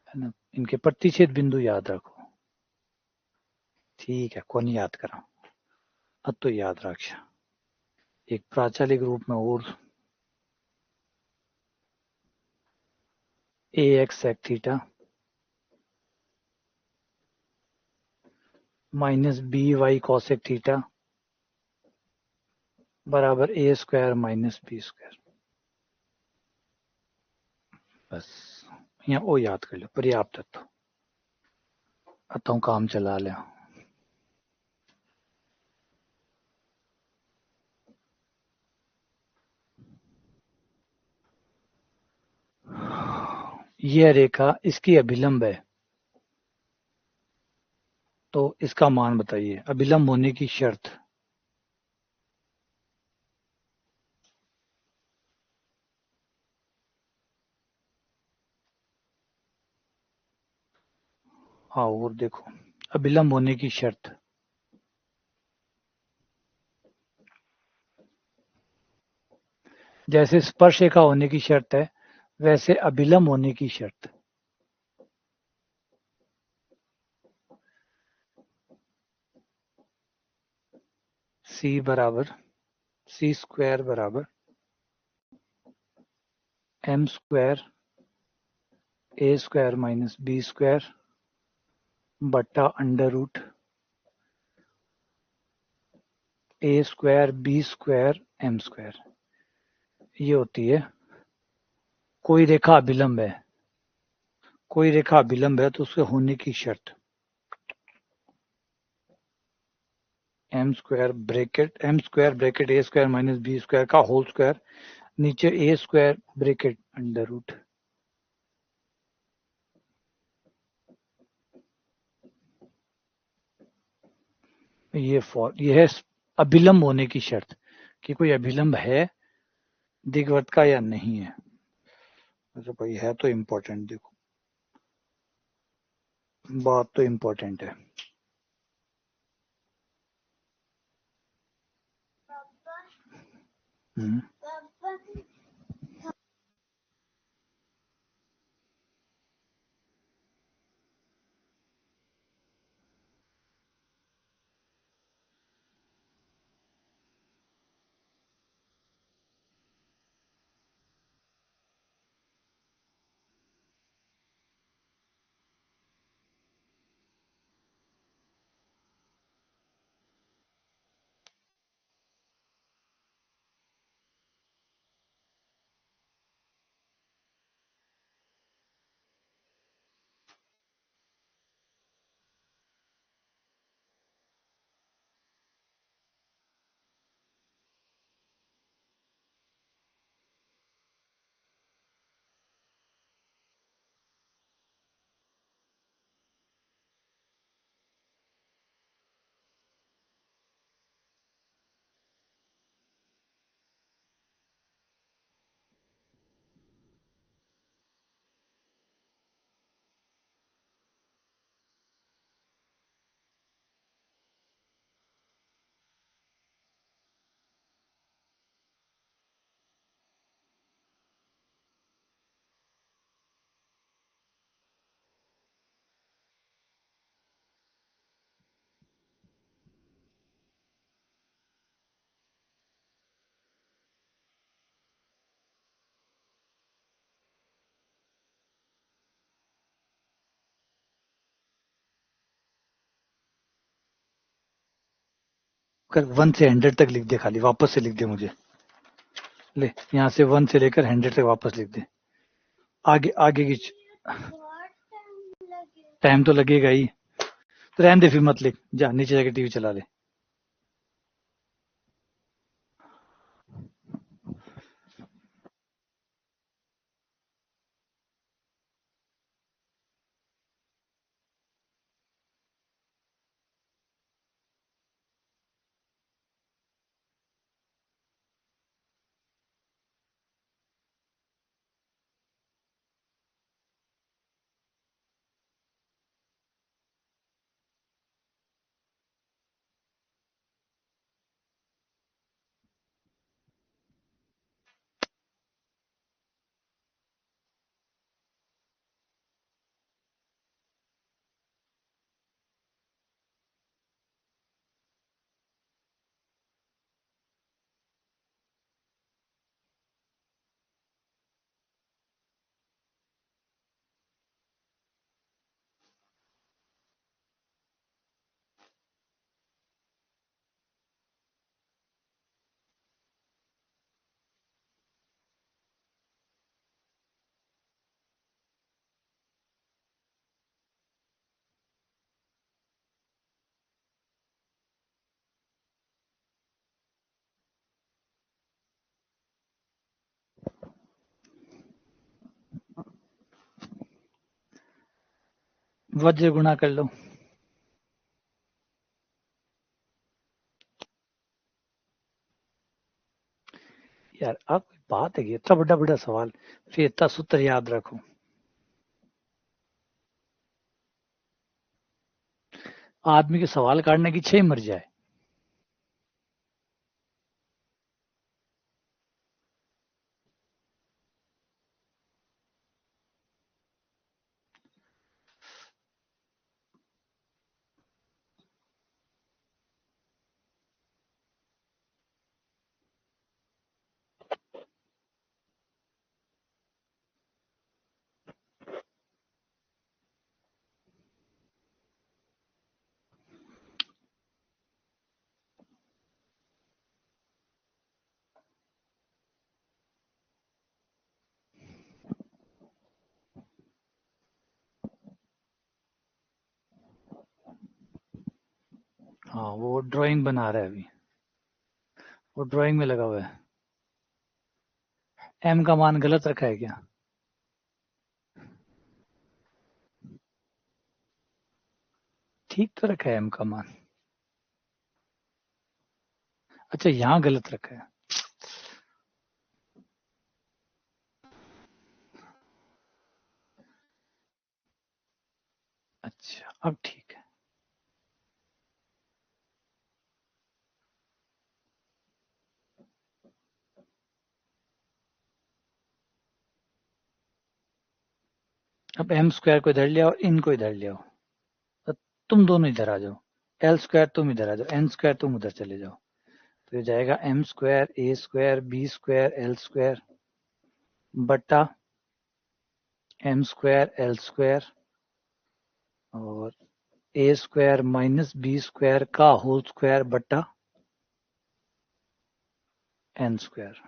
है ना, इनके प्रतिशत बिंदु याद रखो। ठीक है, कौन याद करा, अब तो याद रक्षा। एक प्राचालिक रूप में और A X sec theta minus B Y cosec theta बराबर A square minus B square. बस यहाँ वो याद कर लो, पर्याप्त है। तो आता हूँ काम चला ले। यह रेखा इसकी अभिलंब है, तो इसका मान बताइए, अभिलंब होने की शर्त। हाँ और देखो, अभिलंब होने की शर्त, जैसे स्पर्श रेखा होने की शर्त है वैसे अभिलंब होने की शर्त। सी बराबर सी स्क्वायर बराबर M square A square minus B square बट्टा under root A square B square M square. ये होती है कोई रेखा अभिलंब है, कोई रेखा अभिलंब है तो उसके होने की शर्त। एम स्क्वायर ब्रैकेट ए स्क्वायर माइनस बी स्क्वायर का होल स्क्वायर, नीचे ए स्क्वायर ब्रैकेट अंडर रूट। ये है अभिलंब होने की शर्त, कि कोई अभिलंब है दीर्घवृत्त का या नहीं है। तो भाई है तो इम्पोर्टेंट, देखो बात तो इम्पोर्टेंट है। हम्म। कर 1 से 100 तक लिख दे, खाली वापस से लिख दे मुझे। ले यहाँ से 1 से लेकर 100 तक वापस लिख दे। आगे आगे की टाइम तो लगेगा ही, तो रहने दे फिर मत लिख, जा नीचे जाके टीवी चला ले। वज्र गुणा कर लो। यार अब बात है कि इतना बड़ा बड़ा सवाल, फिर इतना सूत्र याद रखो। आदमी के सवाल काटने की 6 मर जाए। हाँ वो ड्राइंग बना रहा है अभी, वो ड्राइंग में लगा हुआ है। एम का मान गलत रखा है क्या? ठीक तो रखा है एम का मान। अच्छा यहाँ गलत रखा है। अच्छा अब ठीक है। अब एम स्क्वायर को इधर ले आओ, इनको इधर ले आओ, तो तुम दोनों इधर आ जाओ। एल स्क्वायर तुम इधर आ जाओ, एन स्क्वायर तुम उधर चले जाओ। तो ये जाएगा M square A square B square L square बटा एम स्क्वायर एल स्क्वायर और A square minus B square का होल स्क्वायर बटा एन स्क्वायर।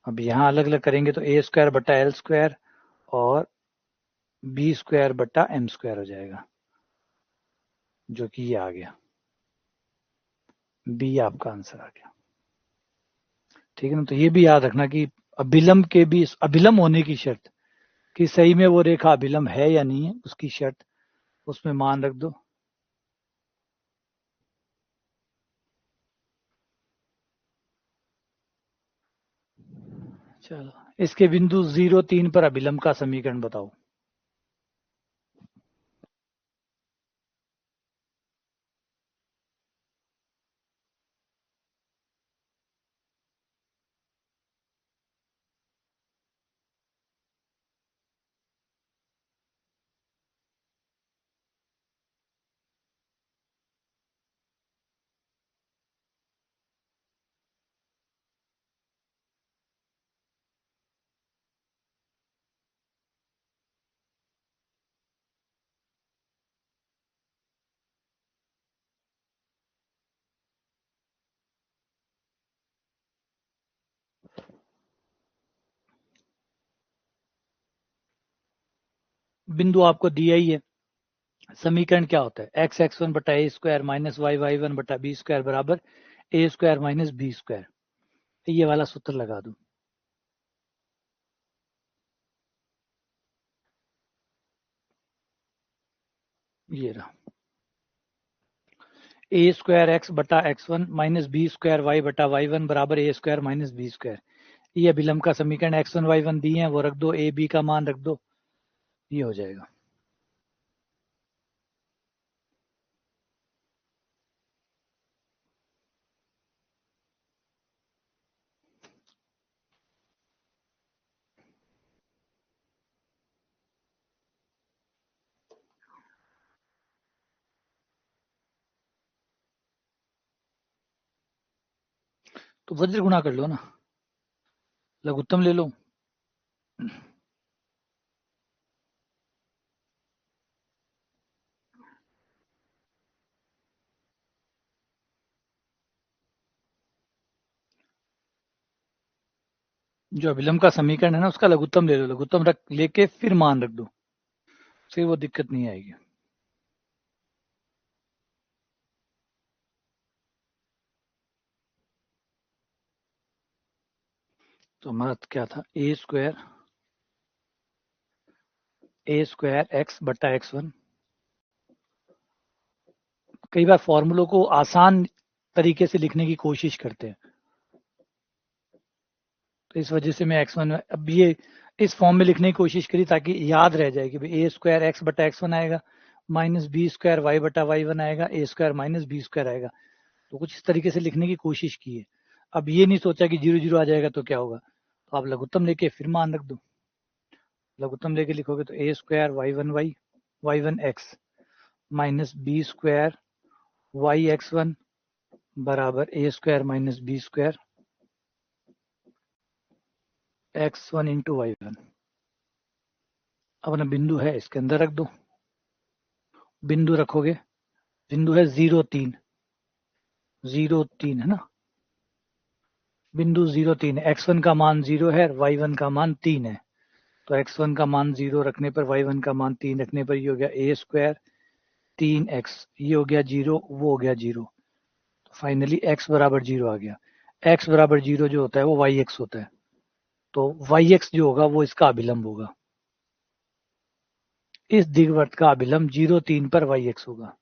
अब यहाँ अलग अलग करेंगे तो ए स्क्वायर बटा एल स्क्वायर और बी स्क्वायर बटा एम स्क्वायर हो जाएगा, जो कि ये आ गया। बी आपका आंसर आ गया। ठीक है ना, तो ये भी याद रखना कि अभिलंब के भी, अभिलंब होने की शर्त कि सही में वो रेखा अभिलंब है या नहीं है, उसकी शर्त उसमें मान रख दो। चलो इसके बिंदु 0 3 पर अभिलंब का समीकरण बताओ। बिंदु आपको दिया ही है। समीकरण क्या होता है, एक्स एक्स वन बटा A square minus Y one बटा बी स्क्वायर बराबर A square minus B square. ये वाला सूत्र लगा दो। ये रहा, ए स्क्वायर एक्स बटा X one minus B square Y बटा वाई वन बराबर A square minus B square. ये अभिलंब का समीकरण एक्स वन वाई वन दिए हैं, वो रख दो, ए बी का मान रख दो, ये हो जाएगा। तो वज्र गुणा कर लो ना, लघुत्तम ले लो। जो अभिलंब का समीकरण है ना, उसका लघुत्तम ले लो, लघुत्तम रख लेके फिर मान रख दो, फिर वो दिक्कत नहीं आएगी। तो हमारा क्या था, ए स्क्वायर एक्स बटा एक्स वन। कई बार फॉर्मूलों को आसान तरीके से लिखने की कोशिश करते हैं, तो इस वजह से मैं एक्स वन अब ये इस फॉर्म में लिखने की कोशिश करी ताकि याद रह जाए कि भाई ए स्क्वायर एक्स बटा एक्स वन आएगा माइनस बी स्क्वायर वाई बटा वाई वन आएगा, ए स्क्वायर माइनस बी स्क्वायर आएगा। तो कुछ इस तरीके से लिखने की कोशिश की है। अब ये नहीं सोचा कि जीरो जीरो आ जाएगा तो क्या होगा, तो आप लघुत्तम लेके फिर मान रख दो। लघुत्तम लेके लिखोगे तो A square Y one X minus B square Y X one बराबर A square minus B square X one into Y one. अपना बिंदु है इसके अंदर रख दो, बिंदु रखोगे, बिंदु है 0 3, 0 3 है ना, बिंदु 0 3 है, x1 का मान 0 है, y1 का मान 3 है। तो x1 का मान 0 रखने पर y1 का मान 3 रखने पर ये हो गया ए स्क्वायर 3x, ये हो गया 0, वो हो गया 0। तो फाइनली x बराबर 0 आ गया। x बराबर 0 जो होता है वो yx होता है, तो yx जो होगा वो इसका अभिलंब होगा। इस दीर्घवृत्त का अभिलंब 0 3 पर yx होगा।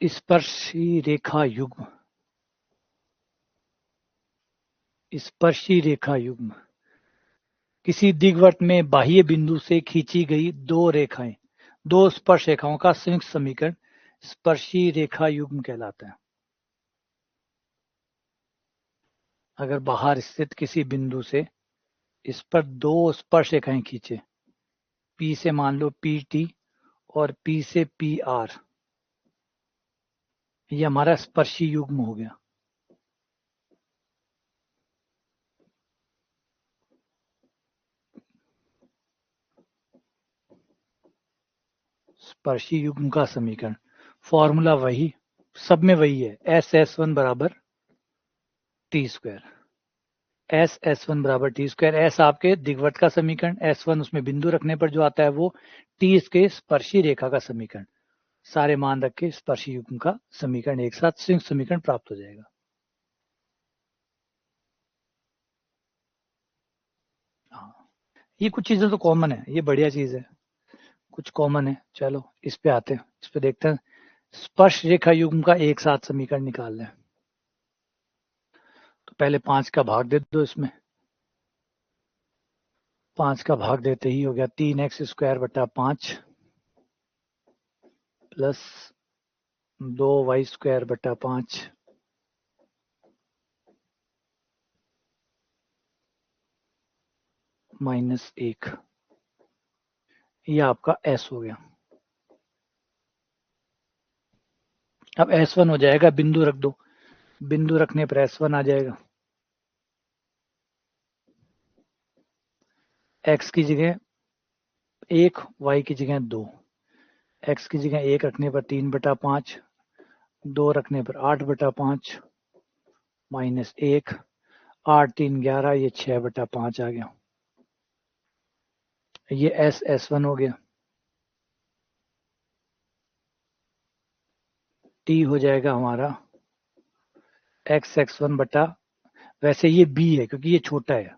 स्पर्शी रेखा युग्म, स्पर्शी रेखा युग्म किसी दीर्घवृत्त में बाह्य बिंदु से खींची गई दो रेखाएं, दो स्पर्श रेखाओं का संयुक्त समीकरण स्पर्शी रेखा युग्म कहलाता है। अगर बाहर स्थित किसी बिंदु से इस पर दो स्पर्श रेखाएं खींचे, P से मान लो PT और P से PR, ये हमारा स्पर्शी युग्म हो गया। स्पर्शी युग्म का समीकरण फॉर्मूला वही, सब में वही है, S1 बराबर टी स्क्वायर, S1 बराबर टी स्क्वायर। S आपके दिग्वृत्त का समीकरण, S1 उसमें बिंदु रखने पर जो आता है वो T इसके स्पर्शी रेखा का समीकरण। सारे मान रख के स्पर्शी युग्म का समीकरण एक साथ संयुक्त समीकरण प्राप्त हो जाएगा। हाँ, ये कुछ चीजें तो कॉमन है, ये बढ़िया चीज है, कुछ कॉमन है। चलो इस पे आते हैं, इस पे देखते हैं। स्पर्श रेखा युग्म का एक साथ समीकरण निकाल लें। तो पहले 5 का भाग दे दो इसमें, 5 का भाग देते ही हो गया 3x स्क्वायर बटा 5 प्लस 2y स्क्वायर बटा 5 माइनस 1, ये आपका S हो गया। अब S1 हो जाएगा, बिंदु रख दो, बिंदु रखने पर S1 आ जाएगा। x की जगह 1, y की जगह 2, x की जगह 1 रखने पर 3 बटा 5, 2 रखने पर 8/5 माइनस 1, 8 3 11, ये 6/5 आ गया। ये S1 हो गया। T हो जाएगा हमारा x1 बटा, वैसे ये B है क्योंकि ये छोटा है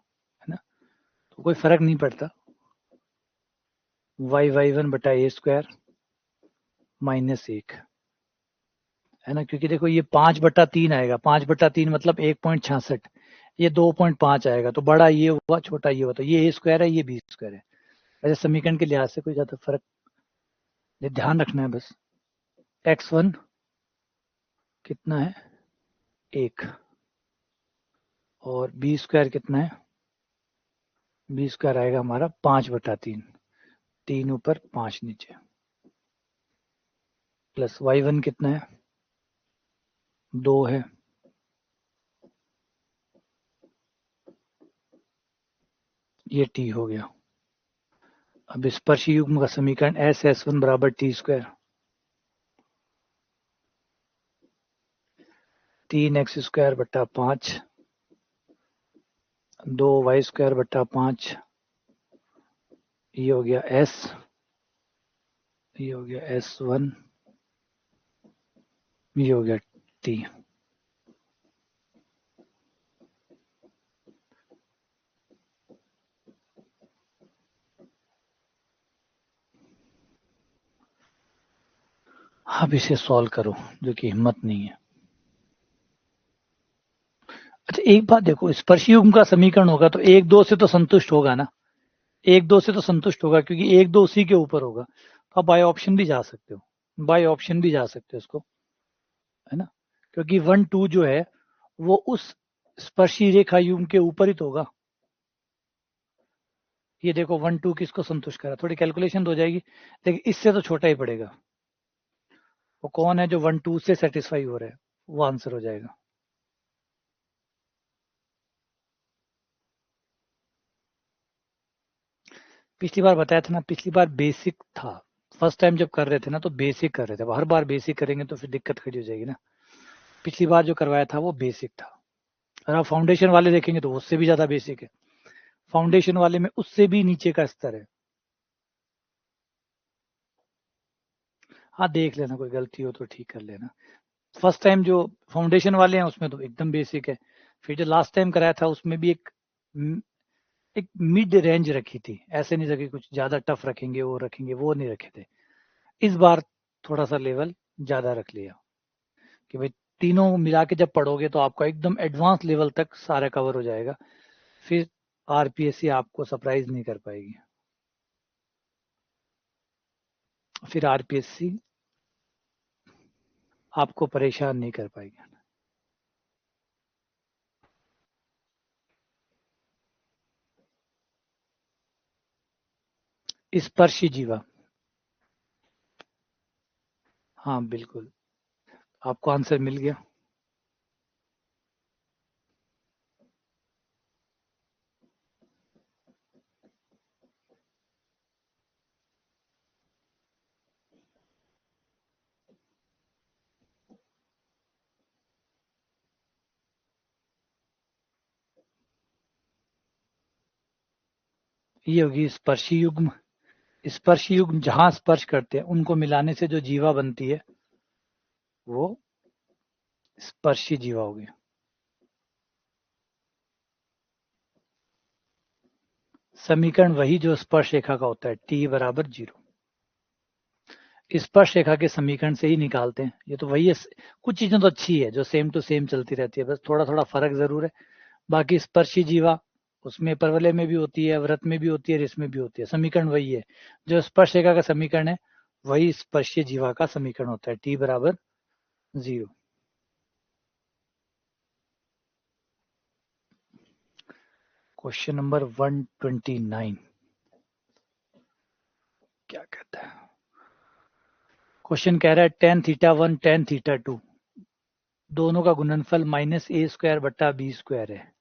ना, तो कोई फर्क नहीं पड़ता, y1 बटा a² माइनस 1 है ना, क्योंकि देखो ये 5/3 आएगा, 5/3 मतलब 1.66, ये 2.5 आएगा, तो बड़ा ये हुआ छोटा ये हुआ, तो ये a² है ये b² है। वैसे समीकरण के लिहाज से कोई ज्यादा फर्क, ये ध्यान रखना है बस। x1 कितना है 1 और b² कितना है, b² आएगा हमारा 5/3, 3 ऊपर 5 नीचे, प्लस y1 कितना है 2 है, ये t हो गया। अब स्पर्श युग्म का समीकरण S1 बराबर t², 3x² बटा 5, 2y² बटा 5, ये हो गया S, ये हो गया S1, ये हो गया T। अब इसे सॉल्व करो, जो कि हिम्मत नहीं है। अच्छा एक बात देखो, स्पर्श युग्म का समीकरण होगा तो 1 2 से तो संतुष्ट होगा ना, 1 2 से तो संतुष्ट होगा, क्योंकि 1 2 उसी के ऊपर होगा, तो आप बाय ऑप्शन भी जा सकते हो, बाय ऑप्शन भी जा सकते हो इसको, है ना, क्योंकि 1 2 जो है वो उस स्पर्शी रेखा युग्म के ऊपर ही तो होगा। ये देखो 1 2 किसको संतुष्ट करा, थोड़ी कैलकुलेशन तो हो जाएगी, लेकिन इससे तो छोटा ही पड़ेगा। वो कौन है जो 1 2 से सेटिस्फाई हो रहा है, वो आंसर हो जाएगा। पिछली बार बताया था ना, पिछली बार बेसिक था, फर्स्ट टाइम जब कर रहे थे ना तो बेसिक कर रहे थे, हर बार बेसिक करेंगे तो फिर दिक्कत खड़ी हो जाएगी ना। पिछली बार जो करवाया था वो बेसिक था, और आप फाउंडेशन वाले देखेंगे तो उससे भी ज्यादा बेसिक है, फाउंडेशन वाले में उससे भी नीचे का स्तर है। हाँ देख लेना, कोई गलती हो तो ठीक कर लेना। फर्स्ट टाइम जो फाउंडेशन वाले हैं उसमें तो एकदम बेसिक है, फिर जो लास्ट टाइम कराया था उसमें भी एक मिड रेंज रखी थी, ऐसे नहीं रखी कुछ ज्यादा टफ रखेंगे वो रखेंगे, वो नहीं रखे थे। इस बार थोड़ा सा लेवल ज्यादा रख लिया कि भाई तीनों मिला के जब पढ़ोगे तो आपका एकदम एडवांस लेवल तक सारा कवर हो जाएगा, फिर आरपीएससी आपको सरप्राइज नहीं कर पाएगी, फिर आरपीएससी आपको परेशान नहीं कर पाएगी। स्पर्शी जीवा, हाँ बिल्कुल, आपको आंसर मिल गया। ये होगी स्पर्शी युग्म, स्पर्श युग्म जहां स्पर्श करते हैं उनको मिलाने से जो जीवा बनती है वो स्पर्शी जीवा होगी। समीकरण वही जो स्पर्श रेखा का होता है, t बराबर 0, स्पर्श रेखा के समीकरण से ही निकालते हैं, ये तो वही है। कुछ चीजें तो अच्छी है जो सेम टू सेम चलती रहती है, बस थोड़ा थोड़ा फर्क जरूर है। बाकी स्पर्शी जीवा उसमें परवलय में भी होती है, व्रत में भी होती है, रिस में भी होती है, समीकरण वही है, जो स्पर्श रेखा का समीकरण है वही स्पर्शीय जीवा का समीकरण होता है, t बराबर 0। क्वेश्चन नंबर 129 क्या कहता है, क्वेश्चन कह रहा है tan θ1 tan θ2 दोनों का गुणनफल -a² बटा b² है,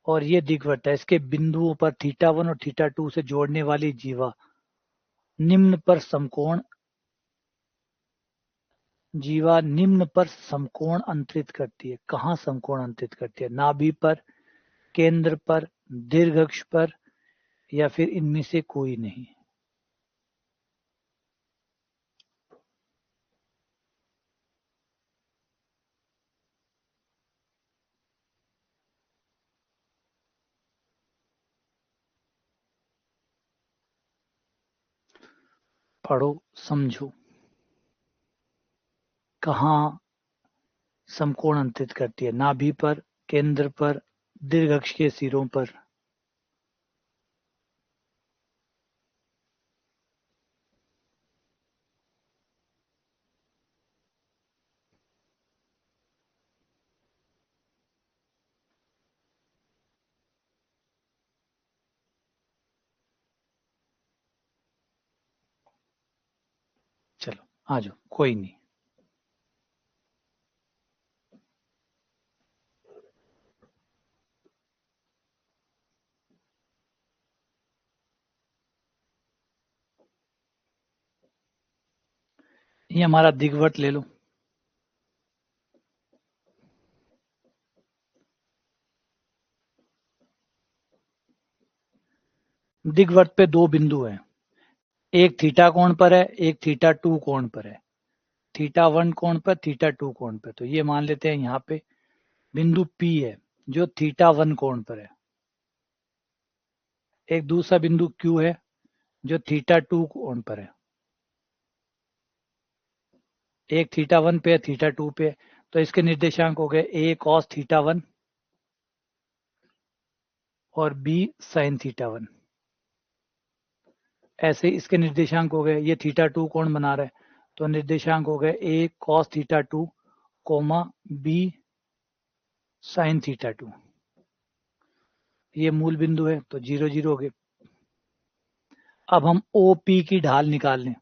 और ये दीर्घवृत्त है, इसके बिंदुओं पर θ1 और θ2 से जोड़ने वाली जीवा निम्न पर समकोण जीवा निम्न पर समकोण अंतरित करती है। कहाँ समकोण अंतरित करती है? नाभि पर, केंद्र पर, दीर्घ अक्ष पर, या फिर इनमें से कोई नहीं? पढ़ो, समझो। कहाँ समकोण अंतरित करती है? नाभि पर, केंद्र पर, दीर्घ अक्ष के सिरों पर। चलो आ जाओ, कोई नहीं। ये हमारा दिग्वट ले लो। दिग्वट पे दो बिंदु हैं, एक थीटा कोण पर है, एक थीटा 2 कोण पर है। थीटा 1 कोण पर, थीटा 2 कोण पर। तो ये मान लेते हैं यहाँ पे बिंदु P है जो थीटा 1 कोण पर है। एक दूसरा बिंदु Q है जो थीटा 2 कोण पर है। एक थीटा 1 पे है, थीटा 2 पे है। तो इसके निर्देशांक हो गए A cos थीटा 1 और B sin थीटा 1। ऐसे इसके निर्देशांक हो गए, ये थीटा 2 कोण बना रहा है, तो निर्देशांक हो गए A cos theta 2 comma B sin theta 2। ये मूल बिंदु है तो 0 0 हो गए। अब हम OP की ढाल निकाल लें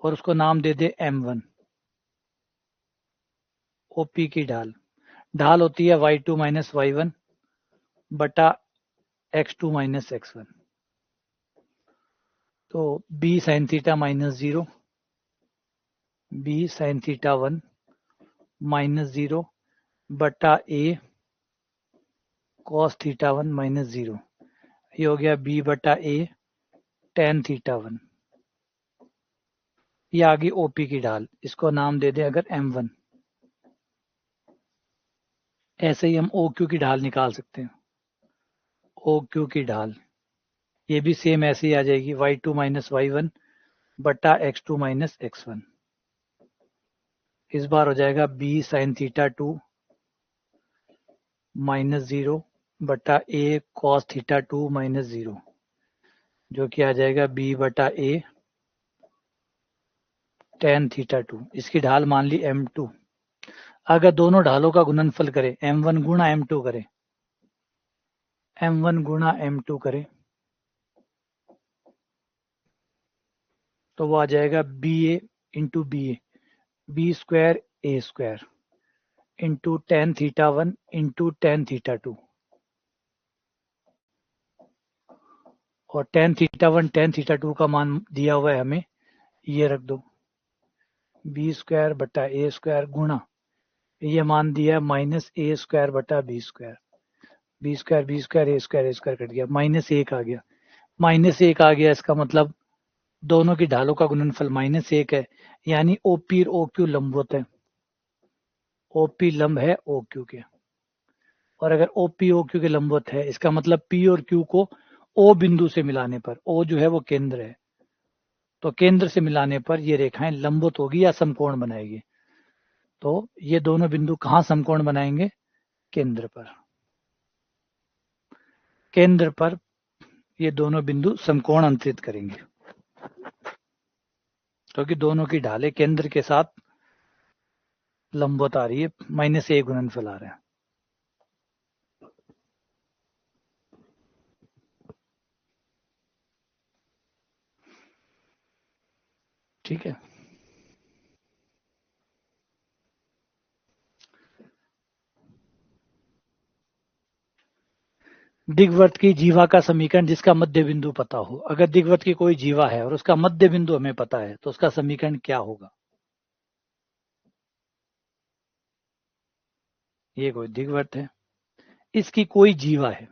और उसको नाम दे दे M1। OP की ढाल ढाल होती है y2 माइनस y1 बटा x2 माइनस x1। तो B sin theta minus 0, B sin theta 1 minus 0 बटा A cos थीटा 1 माइनस 0। ये हो गया B बटा A tan थीटा 1। ये आ गई OP की ढाल, इसको नाम दे दें अगर M1। ऐसे ही हम OQ की ढाल निकाल सकते हैं। OQ की ढाल ये भी सेम ऐसे ही आ जाएगी, y2 माइनस y1 बटा x2 माइनस x1। इस बार हो जाएगा B sin थीटा 2 माइनस 0 बटा A cos थीटा 2 माइनस 0, जो कि आ जाएगा B बटा A tan थीटा 2। इसकी ढाल मान ली M2। अगर दोनों ढालों का गुणनफल करें, M1 गुणा M2 करें, M1 गुणा M2 करें, तो वो आ जाएगा BA into BA, B square A square into tan theta 1 into tan theta 2। और tan थीटा 1 tan थीटा 2 का मान दिया हुआ है हमें, ये रख दो, B स्क्वायर बटा A स्क्वायर गुणा ये मान दिया है माइनस A स्क्वायर बटा B square. B square B square A square A square cut गया, माइनस 1 आ गया। माइनस 1 आ गया, इसका मतलब दोनों की ढालों का गुणनफल माइनस 1 है, यानी OP और OQ लंबवत है। OP लंब है OQ के, और अगर OP OQ के लंबवत है, इसका मतलब P और Q को O बिंदु से मिलाने पर, O जो है वो केंद्र है, तो केंद्र से मिलाने पर ये रेखाएं लंबवत होगी या समकोण बनाएगी। तो ये दोनों बिंदु कहाँ समकोण बनाएंगे? केंद्र पर। केंद्र पर ये दोनों बिंदु समकोण अंतरित करेंगे, क्योंकि दोनों की ढालें केंद्र के साथ लंबवत आ रही है, माइनस 1 गुणनफल आ रहा है। ठीक है, दिग्वृत्त की जीवा का समीकरण जिसका मध्य बिंदु पता हो। अगर दिग्वृत्त की कोई जीवा है और उसका मध्य बिंदु हमें पता है तो उसका समीकरण क्या होगा? ये कोई दीर्घवृत्त है, इसकी कोई जीवा है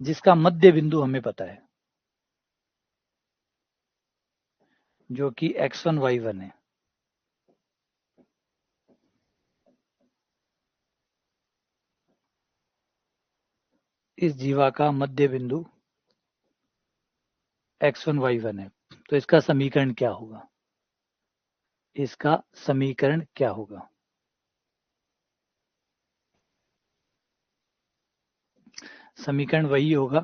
जिसका मध्य बिंदु हमें पता है, जो कि x1 y1 है। इस जीवा का मध्य बिंदु x1 y1 है, तो इसका समीकरण क्या होगा? इसका समीकरण क्या होगा? समीकरण वही होगा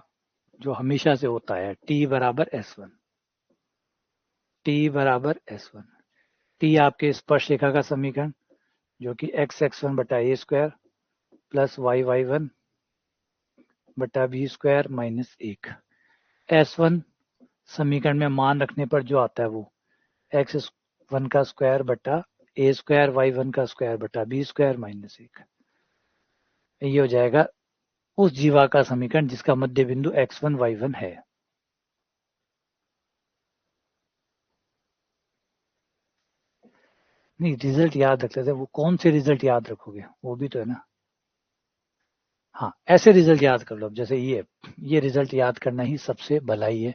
जो हमेशा से होता है, t बराबर s1। t बराबर s1, t आपके स्पर्शरेखा का समीकरण, जो कि x1 बटा a स्क्वायर प्लस y1 बटा b स्क्वायर माइनस 1। s1 समीकरण में मान रखने पर जो आता है वो x1 का स्क्वायर बटा a स्क्वायर y1 का स्क्वायर बटा b स्क्वायर माइनस 1। ये हो जाएगा उस जीवा का समीकरण जिसका मध्य बिंदु x1 y1 है। नहीं, रिजल्ट याद रख लेते, वो कौन से रिजल्ट याद रखोगे, वो भी तो है ना। हाँ, ऐसे रिजल्ट याद कर लो, जैसे ये रिजल्ट याद करना ही सबसे भलाई है।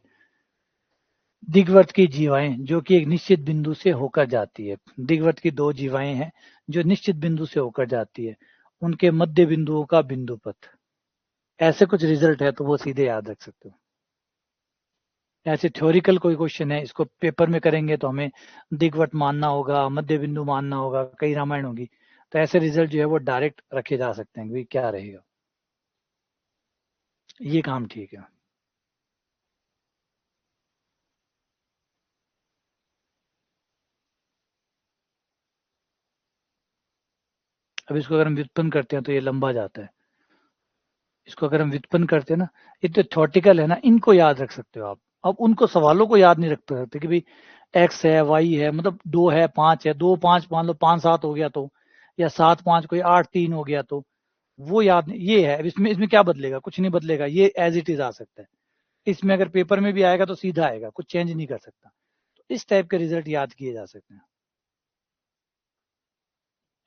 दीर्घवृत्त की जीवाएं जो कि एक निश्चित बिंदु से होकर जाती है, दीर्घवृत्त की दो जीवाएं हैं जो निश्चित बिंदु से होकर जाती है, उनके मध्य बिंदुओं का बिंदु पथ, ऐसे कुछ रिजल्ट है तो वो सीधे याद रख सकते हो। ऐसे थ्योरिकल कोई क्वेश्चन है, इसको पेपर में करेंगे तो हमें दीर्घवृत्त मानना होगा, मध्य बिंदु मानना होगा, कई रामायण होगी, तो ऐसे रिजल्ट जो है वो डायरेक्ट रखे जा सकते हैं कि क्या रहेगा। ये काम ठीक है। अब इसको अगर हम व्युत्पन्न करते हैं तो ये लंबा जाता है। इसको अगर हम व्युत्पन्न करते हैं ना, ये तो थ्योरेटिकल है ना, इनको याद रख सकते हो आप। अब उनको सवालों को याद नहीं रख सकते कि भाई एक्स है वाई है, मतलब 2 है 5 है, 2 5 मान लो 5 7 हो गया तो, या 7 5 कोई 8 3 हो गया तो, वो याद नहीं। ये है, इसमें इसमें क्या बदलेगा? कुछ नहीं बदलेगा, ये एज इट इज आ सकता है। इसमें अगर पेपर में भी आएगा तो सीधा आएगा, कुछ चेंज नहीं कर सकता। तो इस टाइप के रिजल्ट याद किए जा सकते हैं,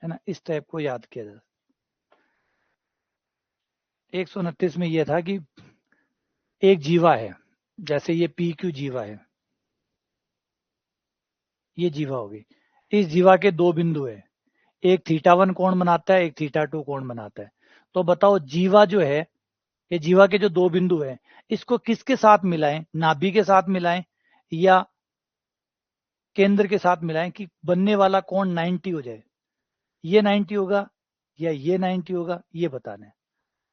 है ना, इस टाइप को याद किया जा। 129 में ये था कि एक जीवा है, जैसे ये पी क्यू जीवा है, ये जीवा होगी। इस जीवा के दो बिंदु है, एक थीटा 1 कोण बनाता है, एक थीटा 2 कोण बनाता है। तो बताओ जीवा जो है, ये जीवा के जो दो बिंदु है, इसको किसके साथ मिलाएं? नाभि के साथ मिलाएं या केंद्र के साथ मिलाएं कि बनने वाला कोण 90 हो जाए? ये 90 होगा या ये 90 होगा, ये बताना है।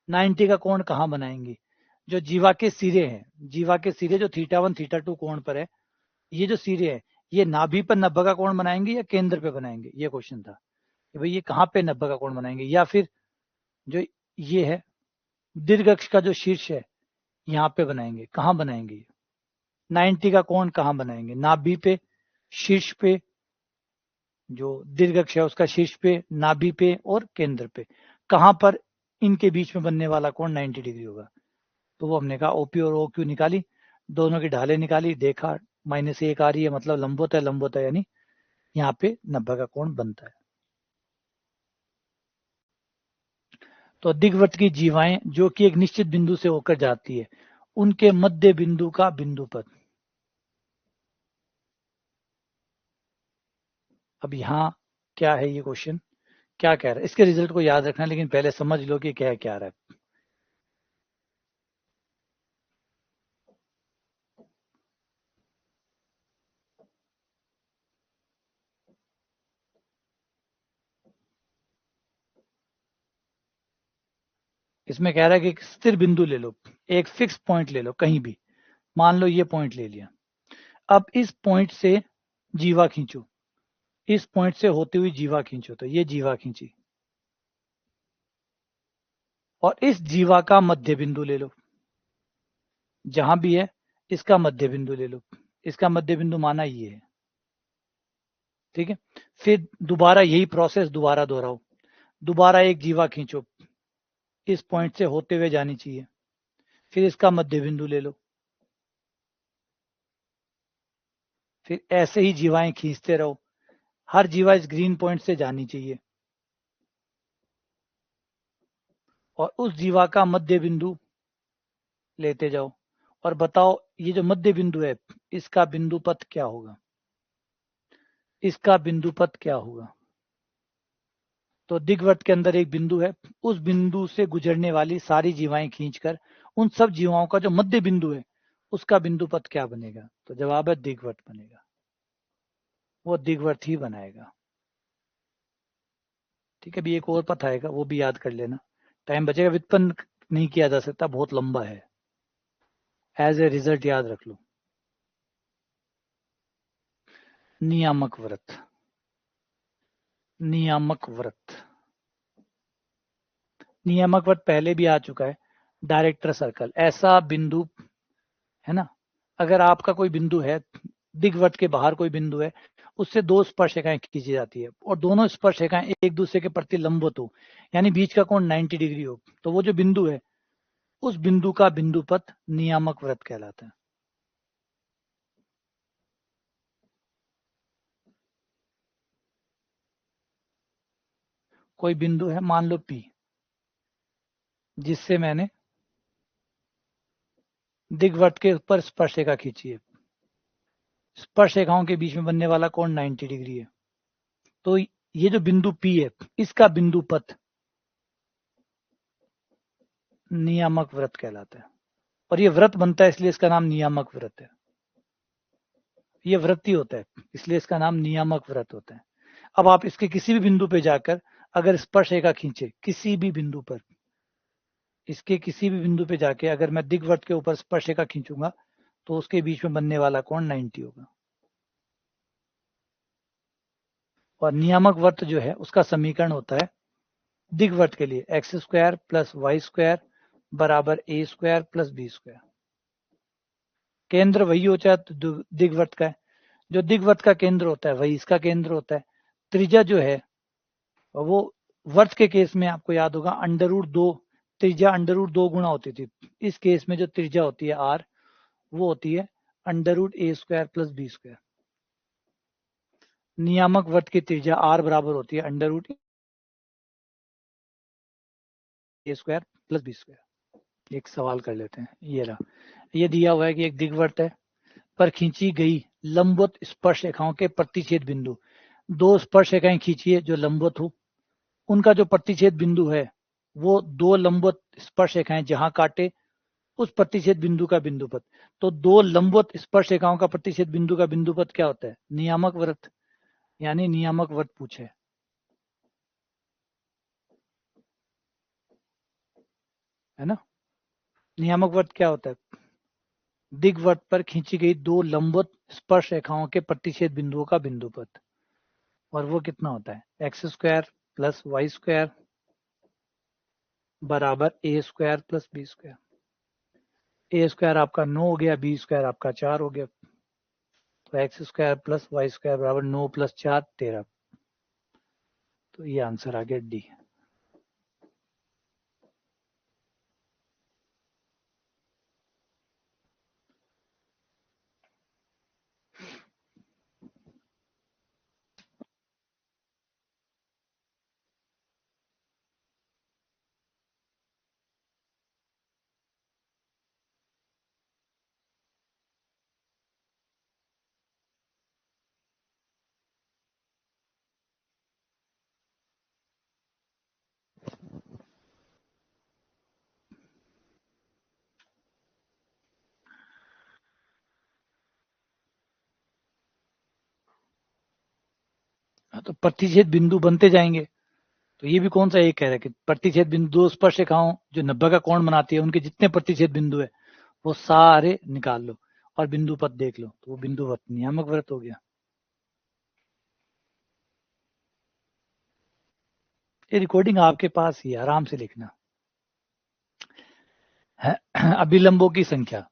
90 का कोण कहाँ बनाएंगे? जो जीवा के सिरे हैं, जीवा के सिरे जो थीटा 1 थीटा 2 कोण पर है, ये जो सिरे है, ये नाभि पर 90 का कोण बनाएंगे या केंद्र पे बनाएंगे? ये क्वेश्चन था कि भाई ये कहाँ पे 90 का कोण बनाएंगे, या फिर जो ये है दीर्घ अक्ष का जो शीर्ष है, यहाँ पे बनाएंगे। कहाँ बनाएंगे? 90 का कोण कहाँ बनाएंगे? नाभि पे, शीर्ष पे, जो दीर्घ अक्ष है उसका शीर्ष पे, नाभि पे और केंद्र पे, कहाँ पर इनके बीच में बनने वाला कोण 90 डिग्री होगा? तो वो हमने कहा ओपी और ओक्यू निकाली, दोनों की ढालें निकाली, देखा -1 आ रही है, मतलब लंबवत है, लंबवत है, यानी यहाँ पे 90 का कोण बनता है। तो दीर्घवृत्त की जीवाएं जो कि एक निश्चित बिंदु से होकर जाती है, उनके मध्य बिंदु का बिंदु पथ। अब यहाँ क्या है, ये क्वेश्चन क्या कह रहा है, इसके रिजल्ट को याद रखना, लेकिन पहले समझ लो कि क्या क्या रहा है। इसमें कह रहा है कि एक स्थिर बिंदु ले लो, एक फिक्स पॉइंट ले लो कहीं भी, मान लो ये पॉइंट ले लिया। अब इस पॉइंट से जीवा खींचो, इस पॉइंट से होते हुए जीवा खींचो, तो ये जीवा खींची, और इस जीवा का मध्य बिंदु ले लो, जहां भी है इसका मध्य बिंदु ले लो, इसका मध्य बिंदु माना ये है, ठीक है। फिर दोबारा यही प्रोसेस दोबारा दोहराओ, दोबारा एक जीवा खींचो, इस पॉइंट से होते हुए जानी चाहिए, फिर इसका मध्य बिंदु ले लो, फिर ऐसे ही जीवाएं खींचते रहो, हर जीवा इस ग्रीन पॉइंट से जानी चाहिए, और उस जीवा का मध्य बिंदु लेते जाओ और बताओ ये जो मध्य बिंदु है इसका बिंदु पथ क्या होगा, इसका बिंदु पथ क्या होगा। तो दिग्वृत्त के अंदर एक बिंदु है, उस बिंदु से गुजरने वाली सारी जीवाएं खींचकर उन सब जीवाओं का जो मध्य बिंदु है उसका बिंदु पथ क्या बनेगा। तो जवाब है दिग्वृत्त बनेगा, वो दिग्वृत्त ही बनाएगा। ठीक है, अभी एक और पथ आएगा वो भी याद कर लेना, टाइम बचेगा, व्युत्पन्न नहीं किया जा सकता, बहुत लंबा है, एज ए रिजल्ट याद रख लो। नियामक व्रत, नियामक व्रत, नियामक व्रत पहले भी आ चुका है। डायरेक्टर सर्कल, ऐसा बिंदु है ना, अगर आपका कोई बिंदु है, दिग्वृत्त के बाहर कोई बिंदु है, उससे दो स्पर्शरेखाएं खींची जाती है और दोनों स्पर्शरेखाएं एक दूसरे के प्रति लंबवत हो, यानी बीच का कोण 90 डिग्री हो, तो वो जो बिंदु है उस बिंदु का बिंदु पथ नियामक व्रत कहलाता है। कोई बिंदु है, मान लो P, जिससे मैंने दिग्वृत्त के ऊपर स्पर्शरेखा खींची है, स्पर्शरेखाओं के बीच में बनने वाला कोण 90 डिग्री है, तो ये जो बिंदु P है इसका बिंदु पथ नियामक व्रत कहलाता है। और ये व्रत बनता है इसलिए इसका नाम नियामक व्रत है, ये व्रत ही होता है इसलिए इसका नाम नियामक व्रत होता है। अब आप इसके किसी भी बिंदु पे जाकर अगर स्पर्शरेखा खींचे, किसी भी बिंदु पर, इसके किसी भी बिंदु पे जाके अगर मैं दिग्वृत्त के ऊपर स्पर्शरेखा खींचूंगा तो उसके बीच में बनने वाला कोण 90 होगा। और नियामक वर्त जो है उसका समीकरण होता है दिग्वृत्त के लिए X square plus Y square बराबर A square plus B square. केंद्र वही होता है दिग्वृत्त का है, जो दिग्वृत्त का केंद्र होता है वही इसका केंद्र होता है। त्रिज्या जो है वो वर्त के केस में आपको याद होगा √2, त्रिज्या √2 गुना होती थी। इस केस में जो त्रिज्या होती है r वो होती है √a square plus B square. नियामक वर्त की त्रिज्या r बराबर होती है √a square plus B square. एक सवाल कर लेते हैं, ये रहा, ये दिया हुआ है कि एक दिग्वृत्त है पर खींची गई लंबवत स्पर्श रेखाओं के प्रतिच्छेद बिंदु, दो स्पर्श रेखाएं खींचिए जो लंबवत हो, उनका जो प्रतिच्छेद बिंदु है वो दो लंबवत स्पर्श रेखाएं जहां काटे उस प्रतिच्छेद बिंदु का बिंदु पथ। तो दो लंबवत स्पर्श रेखाओं का प्रतिच्छेद बिंदु का बिंदु पथ क्या होता है, नियामक व्रत, यानी नियामक व्रत पूछे, है ना। नियामक व्रत क्या होता है, दिग्वृत्त पर खींची गई दो लंबवत स्पर्श रेखाओं के प्रतिच्छेद बिंदुओं का बिंदु पथ, और वो कितना होता है X square plus Y square बराबर A square plus B square. A square आपका 9 हो गया, बी स्क्वायर आपका 4 हो गया, तो X square plus Y square बराबर 9 प्लस 4 13। तो ये आंसर आ गया डी। तो प्रतिच्छेद बिंदु बनते जाएंगे, तो ये भी कौन सा एक कह रहा है कि प्रतिच्छेद बिंदु दो स्पर्श रेखाओं जो 90 का कोण बनाती है उनके जितने प्रतिच्छेद बिंदु है वो सारे निकाल लो और बिंदु पथ देख लो, तो वो बिंदु पथ नियामक व्रत हो गया। ये रिकॉर्डिंग आपके पास ही है, आराम से लिखना है। अभिलंबों की संख्या,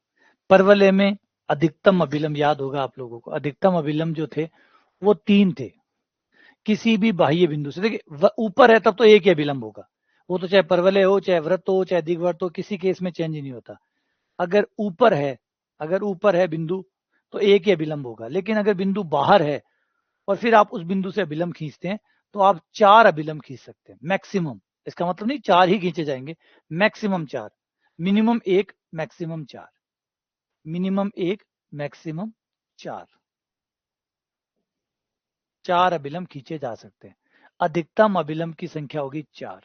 परवलय में अधिकतम अभिलंब याद होगा आप लोगों को, अधिकतम अभिलंब जो थे वो 3 थे किसी भी बाह्य बिंदु से। देखिए ऊपर है तब तो एक ही अभिलंब होगा, वो तो चाहे परवलय हो चाहे वृत्त हो चाहे दिग्वृत्त हो, किसी केस में चेंज नहीं होता। अगर ऊपर है, अगर ऊपर है बिंदु तो एक ही अभिलंब होगा, लेकिन अगर बिंदु बाहर है और फिर आप उस बिंदु से अभिलंब खींचते हैं तो आप 4 अभिलंब खींच सकते हैं मैक्सिमम। इसका मतलब नहीं 4 ही खींचे जाएंगे, maximum 4, minimum 1, maximum 4, minimum 1, maximum 4, 4 अभिलंब खींचे जा सकते हैं। अधिकतम अभिलंब की संख्या होगी 4।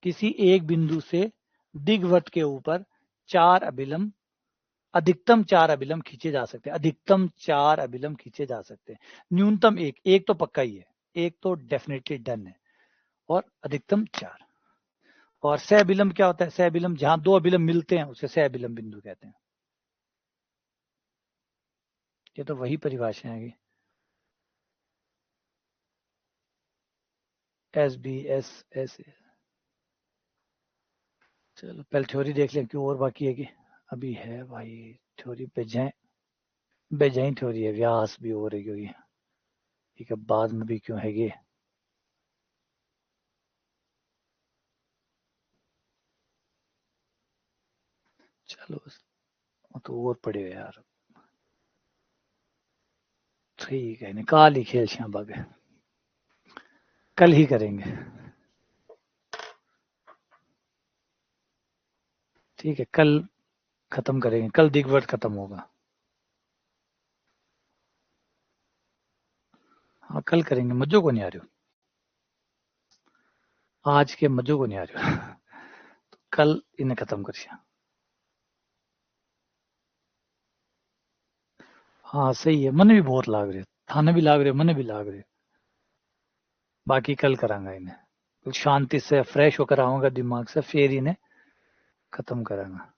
किसी एक बिंदु से दीर्घवृत्त के ऊपर 4 अभिलंब, अधिकतम 4 अभिलंब खींचे जा सकते हैं, अधिकतम 4 अभिलंब खींचे जा सकते हैं। न्यूनतम एक तो पक्का ही है, एक तो डेफिनेटली डन है, और अधिकतम 4। और सह अभिलंब क्या होता है? सह अभिलंब जहां 2 अभिलंब मिलते हैं उसे सह अभिलंब बिंदु कहते हैं। ये तो वही परिभाषा है, एस बी एस। चलो पहले थ्योरी देख लें, क्यों और बाकी है कि अभी है भाई थ्योरी पे जाए, बेजाई थ्योरी है, व्यास भी हो रही होगी, ठीक है, बाद में भी क्यों है ये। चलो तो और पड़े यार, ठीक है, निकाल ही खेल श्याम, कल ही करेंगे, ठीक है, कल खत्म करेंगे, कल दिग्वर्त खत्म होगा। हाँ कल करेंगे, मज्जो को नहीं आ रही हो, आज के मज्जो को नहीं आ रही हो तो कल इन्हें खत्म करिए। हाँ सही है, मन भी बहुत लाग रहे, थाने भी लाग रहे, मन भी लाग रहे, बाकी कल करांगा इन्हें, शांति से फ्रेश होकर आऊंगा दिमाग से, फिर इन्हें खत्म करांगा।